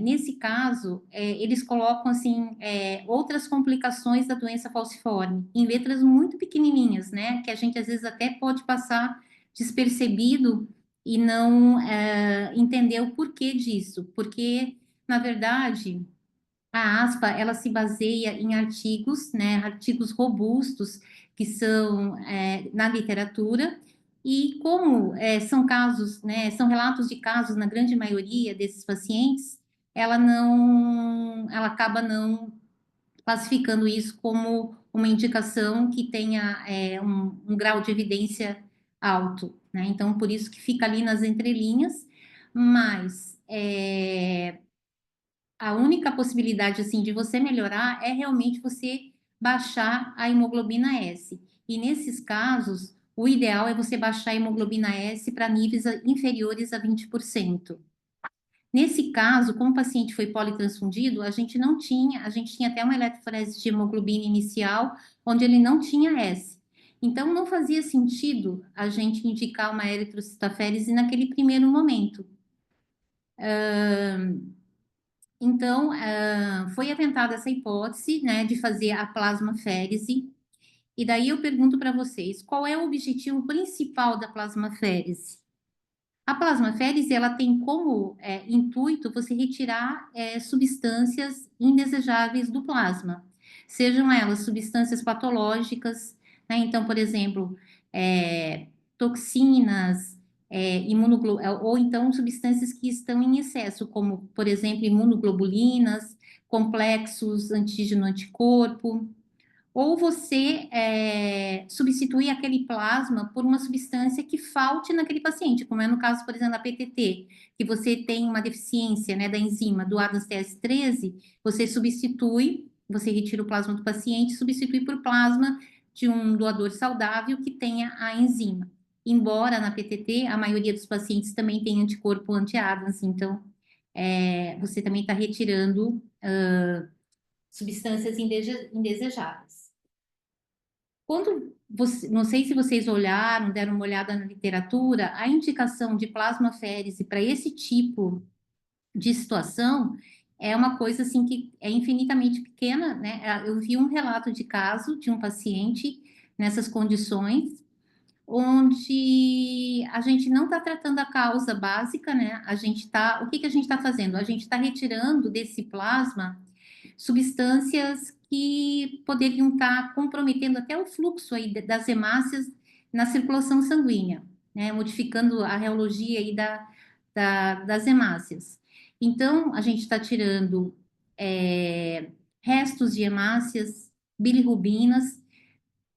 nesse caso, eles colocam assim outras complicações da doença falciforme em letras muito pequenininhas, né, que a gente às vezes até pode passar despercebido e não entender o porquê disso, porque na verdade a ASPA, ela se baseia em artigos, né, artigos robustos que são na literatura, e como são casos, né, são relatos de casos na grande maioria desses pacientes, ela acaba não classificando isso como uma indicação que tenha um grau de evidência alto, né? Então, por isso que fica ali nas entrelinhas, mas a única possibilidade assim de você melhorar é realmente você baixar a hemoglobina S. E nesses casos, o ideal é você baixar a hemoglobina S para níveis inferiores a 20%. Nesse caso, como o paciente foi politransfundido, a gente tinha até uma eletroforese de hemoglobina inicial, onde ele não tinha S. Então, não fazia sentido a gente indicar uma eritrocitaférese naquele primeiro momento. Então, foi aventada essa hipótese, né, de fazer a plasmaférese. E daí eu pergunto para vocês, qual é o objetivo principal da plasmaférese? A plasmaférese, ela tem como intuito você retirar substâncias indesejáveis do plasma, sejam elas substâncias patológicas, né? Então, por exemplo, toxinas, ou então substâncias que estão em excesso, como, por exemplo, imunoglobulinas, complexos antígeno-anticorpo, ou você substituir aquele plasma por uma substância que falte naquele paciente, como é no caso, por exemplo, da PTT, que você tem uma deficiência, né, da enzima do ADAS-TS13, você retira o plasma do paciente e substitui por plasma de um doador saudável que tenha a enzima. Embora na PTT, a maioria dos pacientes também tem anticorpo anti-ADAS, então você também está retirando substâncias indesejáveis. Não sei se vocês olharam, deram uma olhada na literatura, a indicação de plasmaférese para esse tipo de situação é uma coisa assim que é infinitamente pequena, né? Eu vi um relato de caso de um paciente nessas condições, onde a gente não está tratando a causa básica, né? O que a gente está fazendo? A gente está retirando desse plasma substâncias que poderiam estar comprometendo até o fluxo aí das hemácias na circulação sanguínea, né? Modificando a reologia aí das hemácias. Então, a gente está tirando restos de hemácias, bilirrubinas,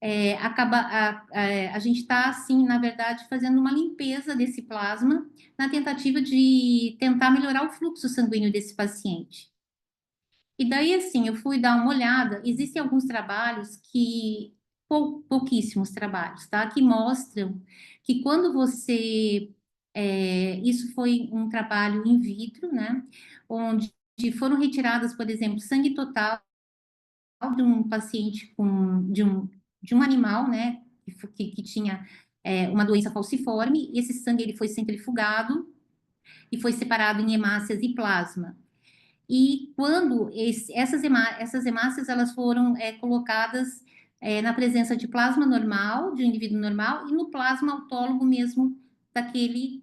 a gente está, assim, na verdade, fazendo uma limpeza desse plasma na tentativa de tentar melhorar o fluxo sanguíneo desse paciente. E daí, assim, eu fui dar uma olhada, existem alguns trabalhos pouquíssimos trabalhos, tá? Que mostram que quando isso foi um trabalho in vitro, né? Onde foram retiradas, por exemplo, sangue total de um paciente de um animal, né, que tinha uma doença falciforme, e esse sangue ele foi centrifugado e foi separado em hemácias e plasma. E quando essas hemácias elas foram colocadas na presença de plasma normal, de um indivíduo normal, e no plasma autólogo mesmo daquele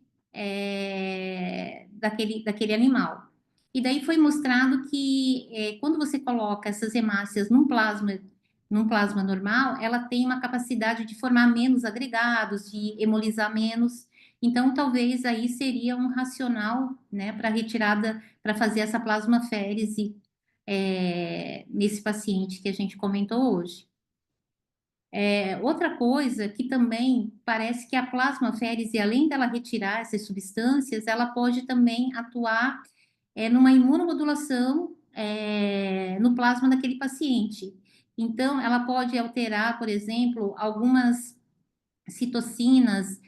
animal. E daí foi mostrado que quando você coloca essas hemácias num plasma normal, ela tem uma capacidade de formar menos agregados, de hemolizar menos. Então, talvez aí seria um racional, né, para retirada, para fazer essa plasmaférese nesse paciente que a gente comentou hoje. Outra coisa que também parece que a plasmaférese, além dela retirar essas substâncias, ela pode também atuar numa imunomodulação no plasma daquele paciente. Então, ela pode alterar, por exemplo, algumas citocinas,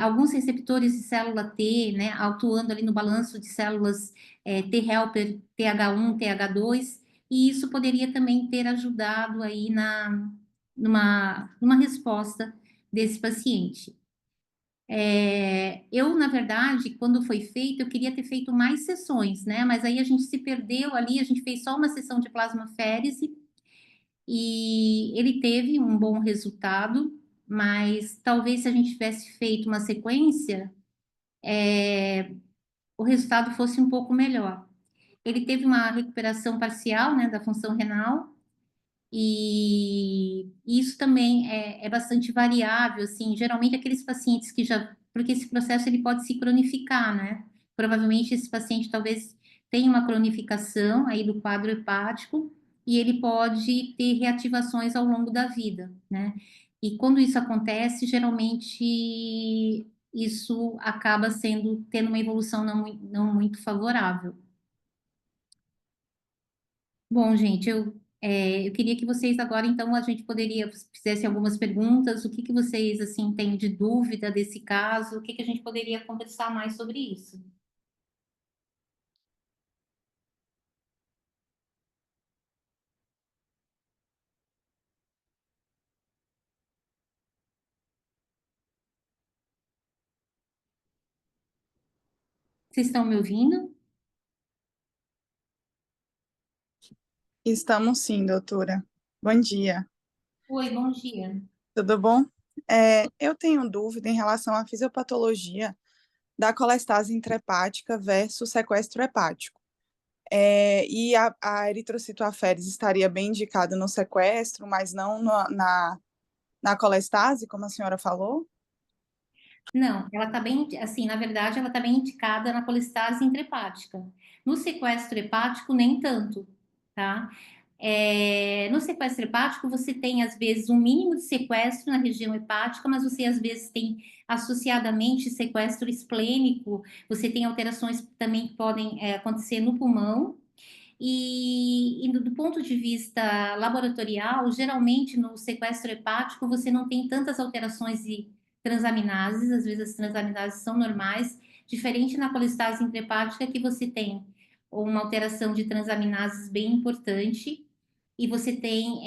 alguns receptores de célula T, né, atuando ali no balanço de células T helper, TH1, TH2, e isso poderia também ter ajudado aí numa resposta desse paciente. Eu, na verdade, quando foi feito, eu queria ter feito mais sessões, né? Mas aí a gente se perdeu ali, a gente fez só uma sessão de plasmaférese e ele teve um bom resultado, mas talvez se a gente tivesse feito uma sequência, o resultado fosse um pouco melhor. Ele teve uma recuperação parcial, né, da função renal, e isso também é bastante variável, assim, geralmente aqueles pacientes que já, porque esse processo ele pode se cronificar, né? Provavelmente esse paciente talvez tenha uma cronificação aí do quadro hepático e ele pode ter reativações ao longo da vida, né? E quando isso acontece, geralmente isso acaba tendo uma evolução não muito favorável. Bom, gente, eu queria que vocês agora, então, a gente poderia, fizesse algumas perguntas, o que vocês, assim, têm de dúvida desse caso, o que a gente poderia conversar mais sobre isso? Vocês estão me ouvindo? Estamos sim, doutora. Bom dia. Oi, bom dia. Tudo bom? Eu tenho dúvida em relação à fisiopatologia da colestase intrahepática versus sequestro hepático. E a eritrocitoaférese estaria bem indicada no sequestro, mas não na colestase, como a senhora falou? Não, ela está bem, assim, na verdade, ela está bem indicada na colestase intrahepática. No sequestro hepático, nem tanto, tá? No sequestro hepático, você tem, às vezes, um mínimo de sequestro na região hepática, mas você, às vezes, tem associadamente sequestro esplênico, você tem alterações também que podem acontecer no pulmão. E do ponto de vista laboratorial, geralmente no sequestro hepático, você não tem tantas alterações de transaminases, às vezes as transaminases são normais, diferente na colestase intrahepática, que você tem uma alteração de transaminases bem importante, e você tem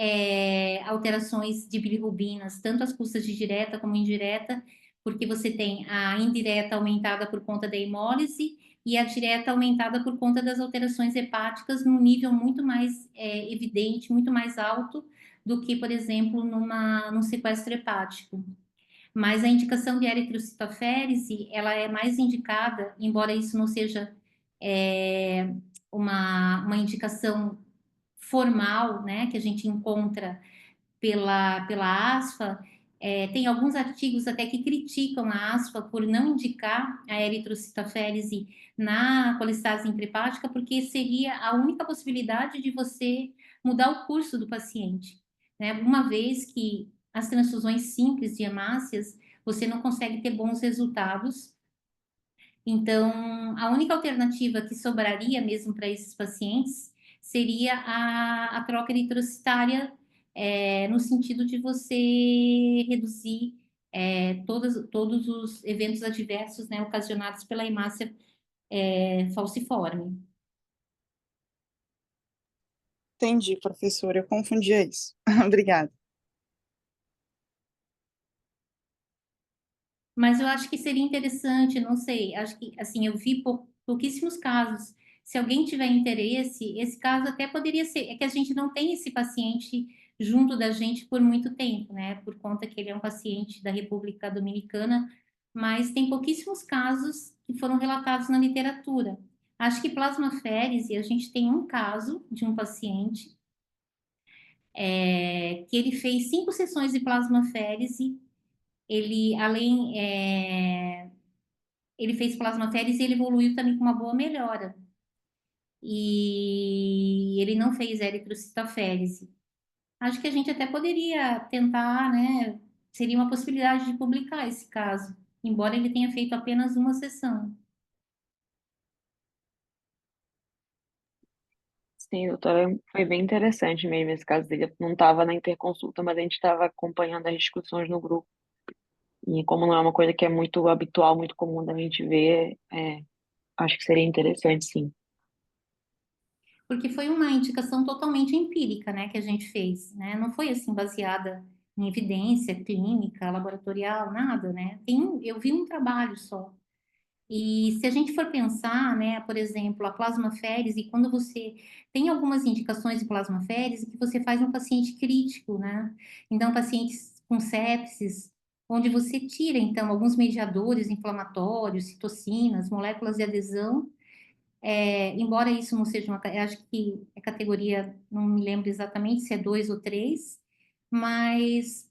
alterações de bilirrubinas, tanto as custas de direta como indireta, porque você tem a indireta aumentada por conta da hemólise e a direta aumentada por conta das alterações hepáticas num nível muito mais evidente, muito mais alto do que, por exemplo, num sequestro hepático. Mas a indicação de eritrocitoférese, ela é mais indicada, embora isso não seja uma indicação formal, né, que a gente encontra pela ASFA, tem alguns artigos até que criticam a ASFA por não indicar a eritrocitoférese na colestase intrahepática, porque seria a única possibilidade de você mudar o curso do paciente, né? Uma vez que as transfusões simples de hemácias, você não consegue ter bons resultados. Então, a única alternativa que sobraria mesmo para esses pacientes seria a troca eritrocitária, no sentido de você reduzir todos os eventos adversos, né, ocasionados pela hemácia falciforme. Entendi, professora, eu confundia isso. Obrigada. Mas eu acho que seria interessante, não sei, acho que, assim, eu vi pouquíssimos casos. Se alguém tiver interesse, esse caso até poderia ser, é que a gente não tem esse paciente junto da gente por muito tempo, né? Por conta que ele é um paciente da República Dominicana, mas tem pouquíssimos casos que foram relatados na literatura. Acho que plasmaférese, a gente tem um caso de um paciente que ele fez 5 sessões de plasmaférese, ele, ele fez plasmaférese e ele evoluiu também com uma boa melhora. E ele não fez eritrocitaférese. Acho que a gente até poderia tentar, né? Seria uma possibilidade de publicar esse caso, embora ele tenha feito apenas uma sessão. Sim, doutora, foi bem interessante mesmo esse caso dele. Eu não estava na interconsulta, mas a gente estava acompanhando as discussões no grupo. E como não é uma coisa que é muito habitual, muito comum da gente ver, acho que seria interessante, sim. Porque foi uma indicação totalmente empírica, né, que a gente fez, né? Não foi assim baseada em evidência clínica, laboratorial, nada, né? Eu vi um trabalho só. E se a gente for pensar, né, por exemplo, a plasmaférese, quando você tem algumas indicações de plasmaférese que você faz um paciente crítico, né? Então, pacientes com sepsis, onde você tira, então, alguns mediadores inflamatórios, citocinas, moléculas de adesão, embora isso não seja uma, eu acho que é categoria, não me lembro exatamente se é 2 ou 3, mas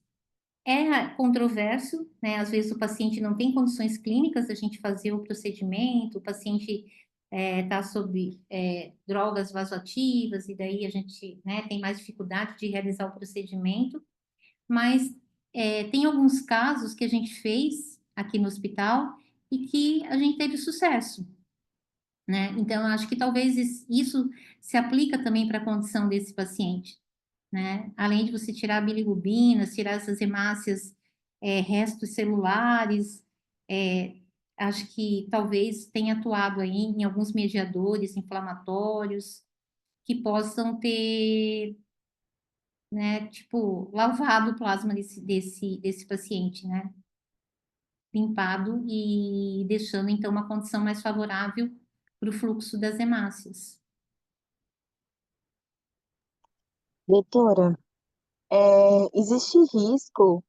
é controverso, né? Às vezes o paciente não tem condições clínicas da gente fazer o procedimento, o paciente está sob drogas vasoativas, e daí a gente, né, tem mais dificuldade de realizar o procedimento, mas tem alguns casos que a gente fez aqui no hospital e que a gente teve sucesso, né? Então, eu acho que talvez isso se aplica também para a condição desse paciente, né? Além de você tirar bilirrubinas, tirar essas hemácias, restos celulares, é, acho que talvez tenha atuado aí em alguns mediadores inflamatórios que possam ter, né, tipo, lavado o plasma desse paciente, né? Limpado e deixando, então, uma condição mais favorável para o fluxo das hemácias. Doutora, existe risco,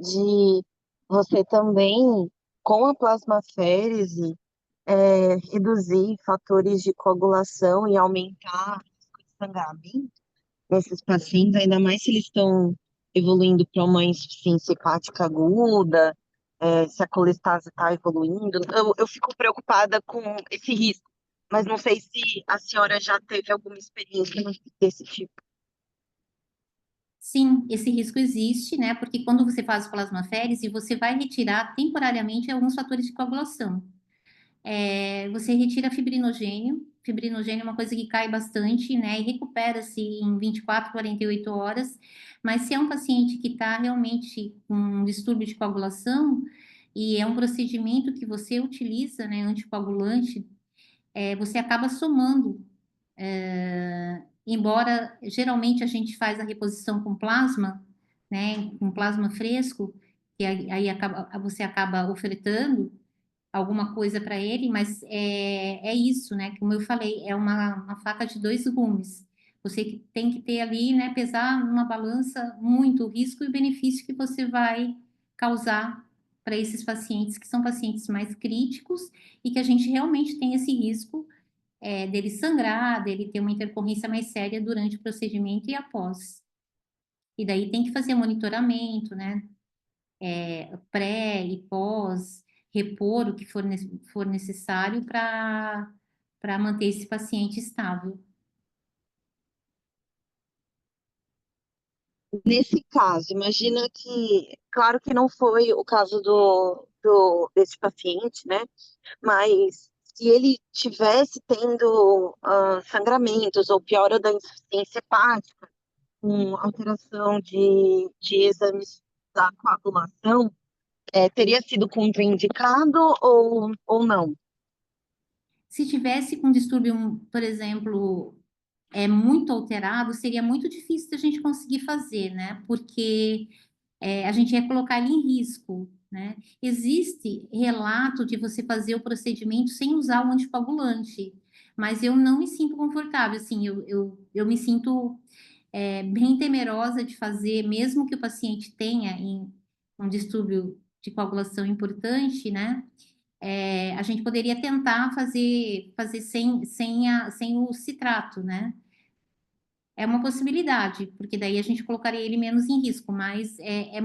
de você também, com a plasmaférese, reduzir fatores de coagulação e aumentar o risco de sangramento nesses pacientes, ainda mais se eles estão evoluindo para uma insuficiência hepática aguda, se a colestase está evoluindo. Eu fico preocupada com esse risco, mas não sei se a senhora já teve alguma experiência desse tipo. Sim, esse risco existe, né? Porque quando você faz plasmaférese, você vai retirar temporariamente alguns fatores de coagulação. Você retira fibrinogênio. Fibrinogênio é uma coisa que cai bastante, né? E recupera-se em 24, 48 horas. Mas se é um paciente que está realmente com um distúrbio de coagulação, e é um procedimento que você utiliza, né, anticoagulante, você acaba somando. Embora geralmente a gente faz a reposição com plasma, né, com plasma fresco, que aí você acaba ofertando alguma coisa para ele, mas é isso, né? Como eu falei, é uma faca de dois gumes. Você tem que ter ali, né, pesar numa balança muito o risco e o benefício que você vai causar para esses pacientes que são pacientes mais críticos e que a gente realmente tem esse risco dele sangrar, dele ter uma intercorrência mais séria durante o procedimento e após. E daí tem que fazer monitoramento, né? Pré e pós, repor o que for necessário para manter esse paciente estável. Nesse caso, imagina que, claro que não foi o caso desse paciente, né? Mas se ele tivesse tendo sangramentos ou piora da insuficiência hepática, com alteração de exames da coagulação, teria sido contraindicado ou não? Se tivesse com distúrbio, por exemplo, é muito alterado, seria muito difícil da gente conseguir fazer, né? Porque a gente ia colocar ele em risco, né? Existe relato de você fazer o procedimento sem usar o anticoagulante, mas eu não me sinto confortável, assim, eu me sinto bem temerosa de fazer, mesmo que o paciente tenha um distúrbio de coagulação importante, né? A gente poderia tentar fazer sem o citrato, né? É uma possibilidade, porque daí a gente colocaria ele menos em risco, mas é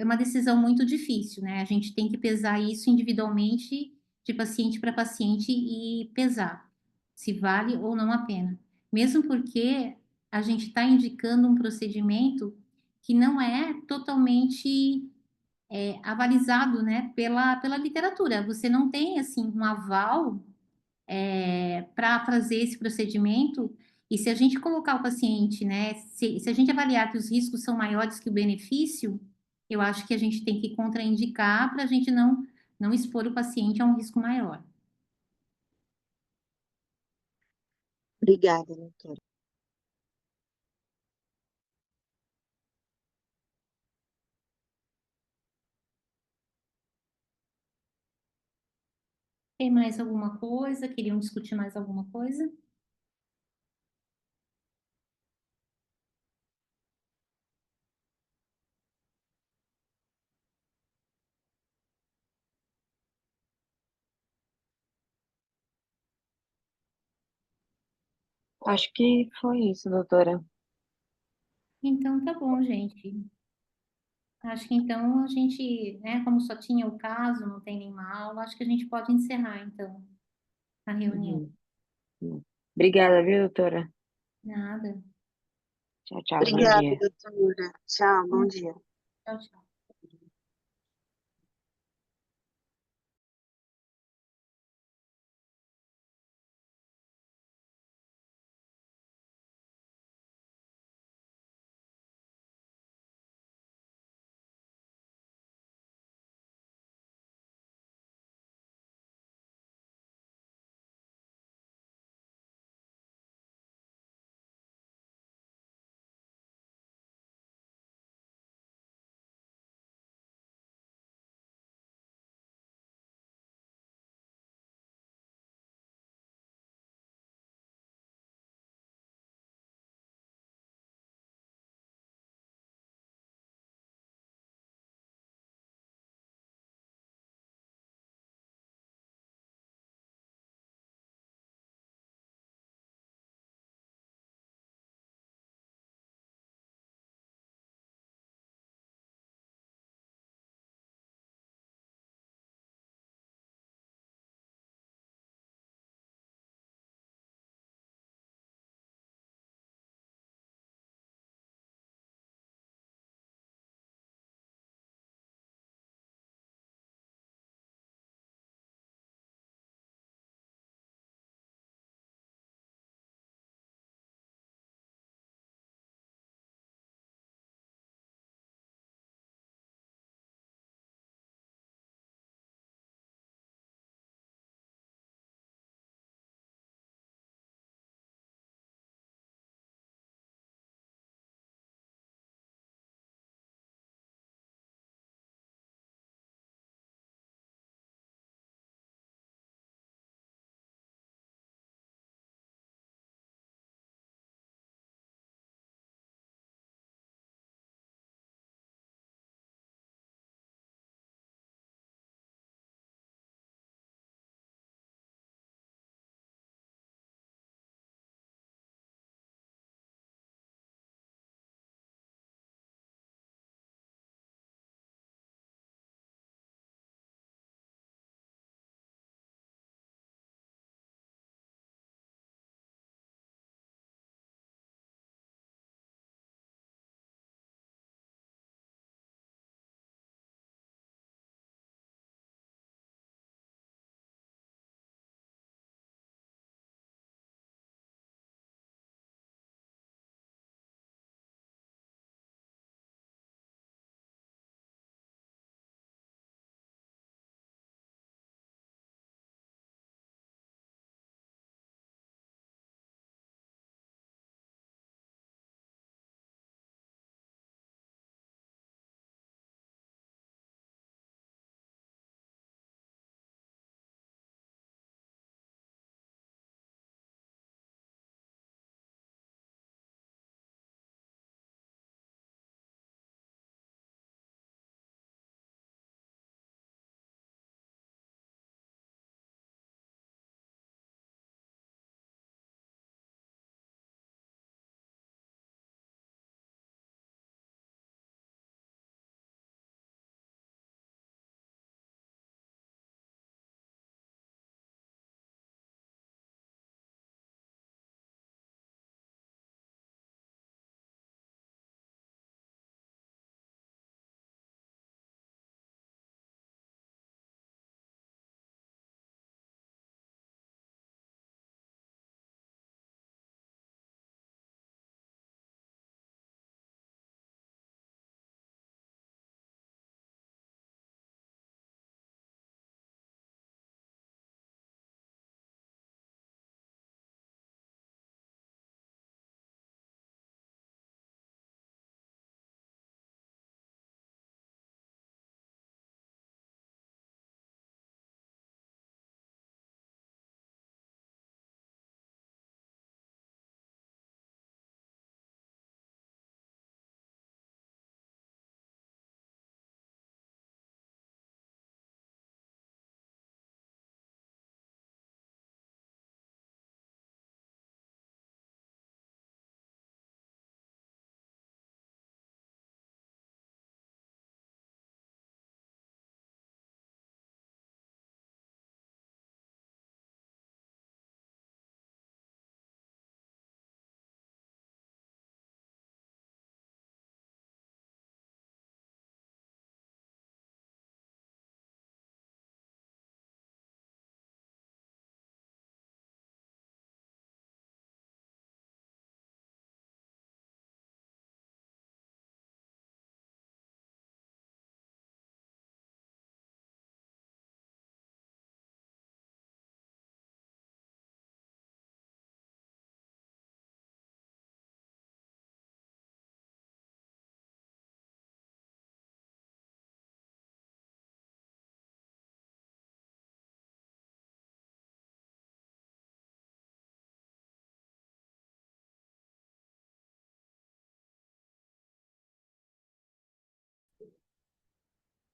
uma decisão muito difícil, né? A gente tem que pesar isso individualmente, de paciente para paciente, e pesar se vale ou não a pena. Mesmo porque a gente está indicando um procedimento que não é totalmente avalizado, né, pela literatura. Você não tem, assim, um aval para fazer esse procedimento, e se a gente colocar o paciente, né, se a gente avaliar que os riscos são maiores que o benefício, eu acho que a gente tem que contraindicar para a gente não expor o paciente a um risco maior. Obrigada, doutora. Tem mais alguma coisa? Queriam discutir mais alguma coisa? Acho que foi isso, doutora. Então, tá bom, gente. Acho que então a gente, né, como só tinha o caso, não tem nenhuma aula, acho que a gente pode encerrar, então, a reunião. Uhum. Obrigada, viu, doutora? Nada. Tchau, tchau, bom Obrigada, dia. doutora. Tchau, bom dia. Tchau, tchau.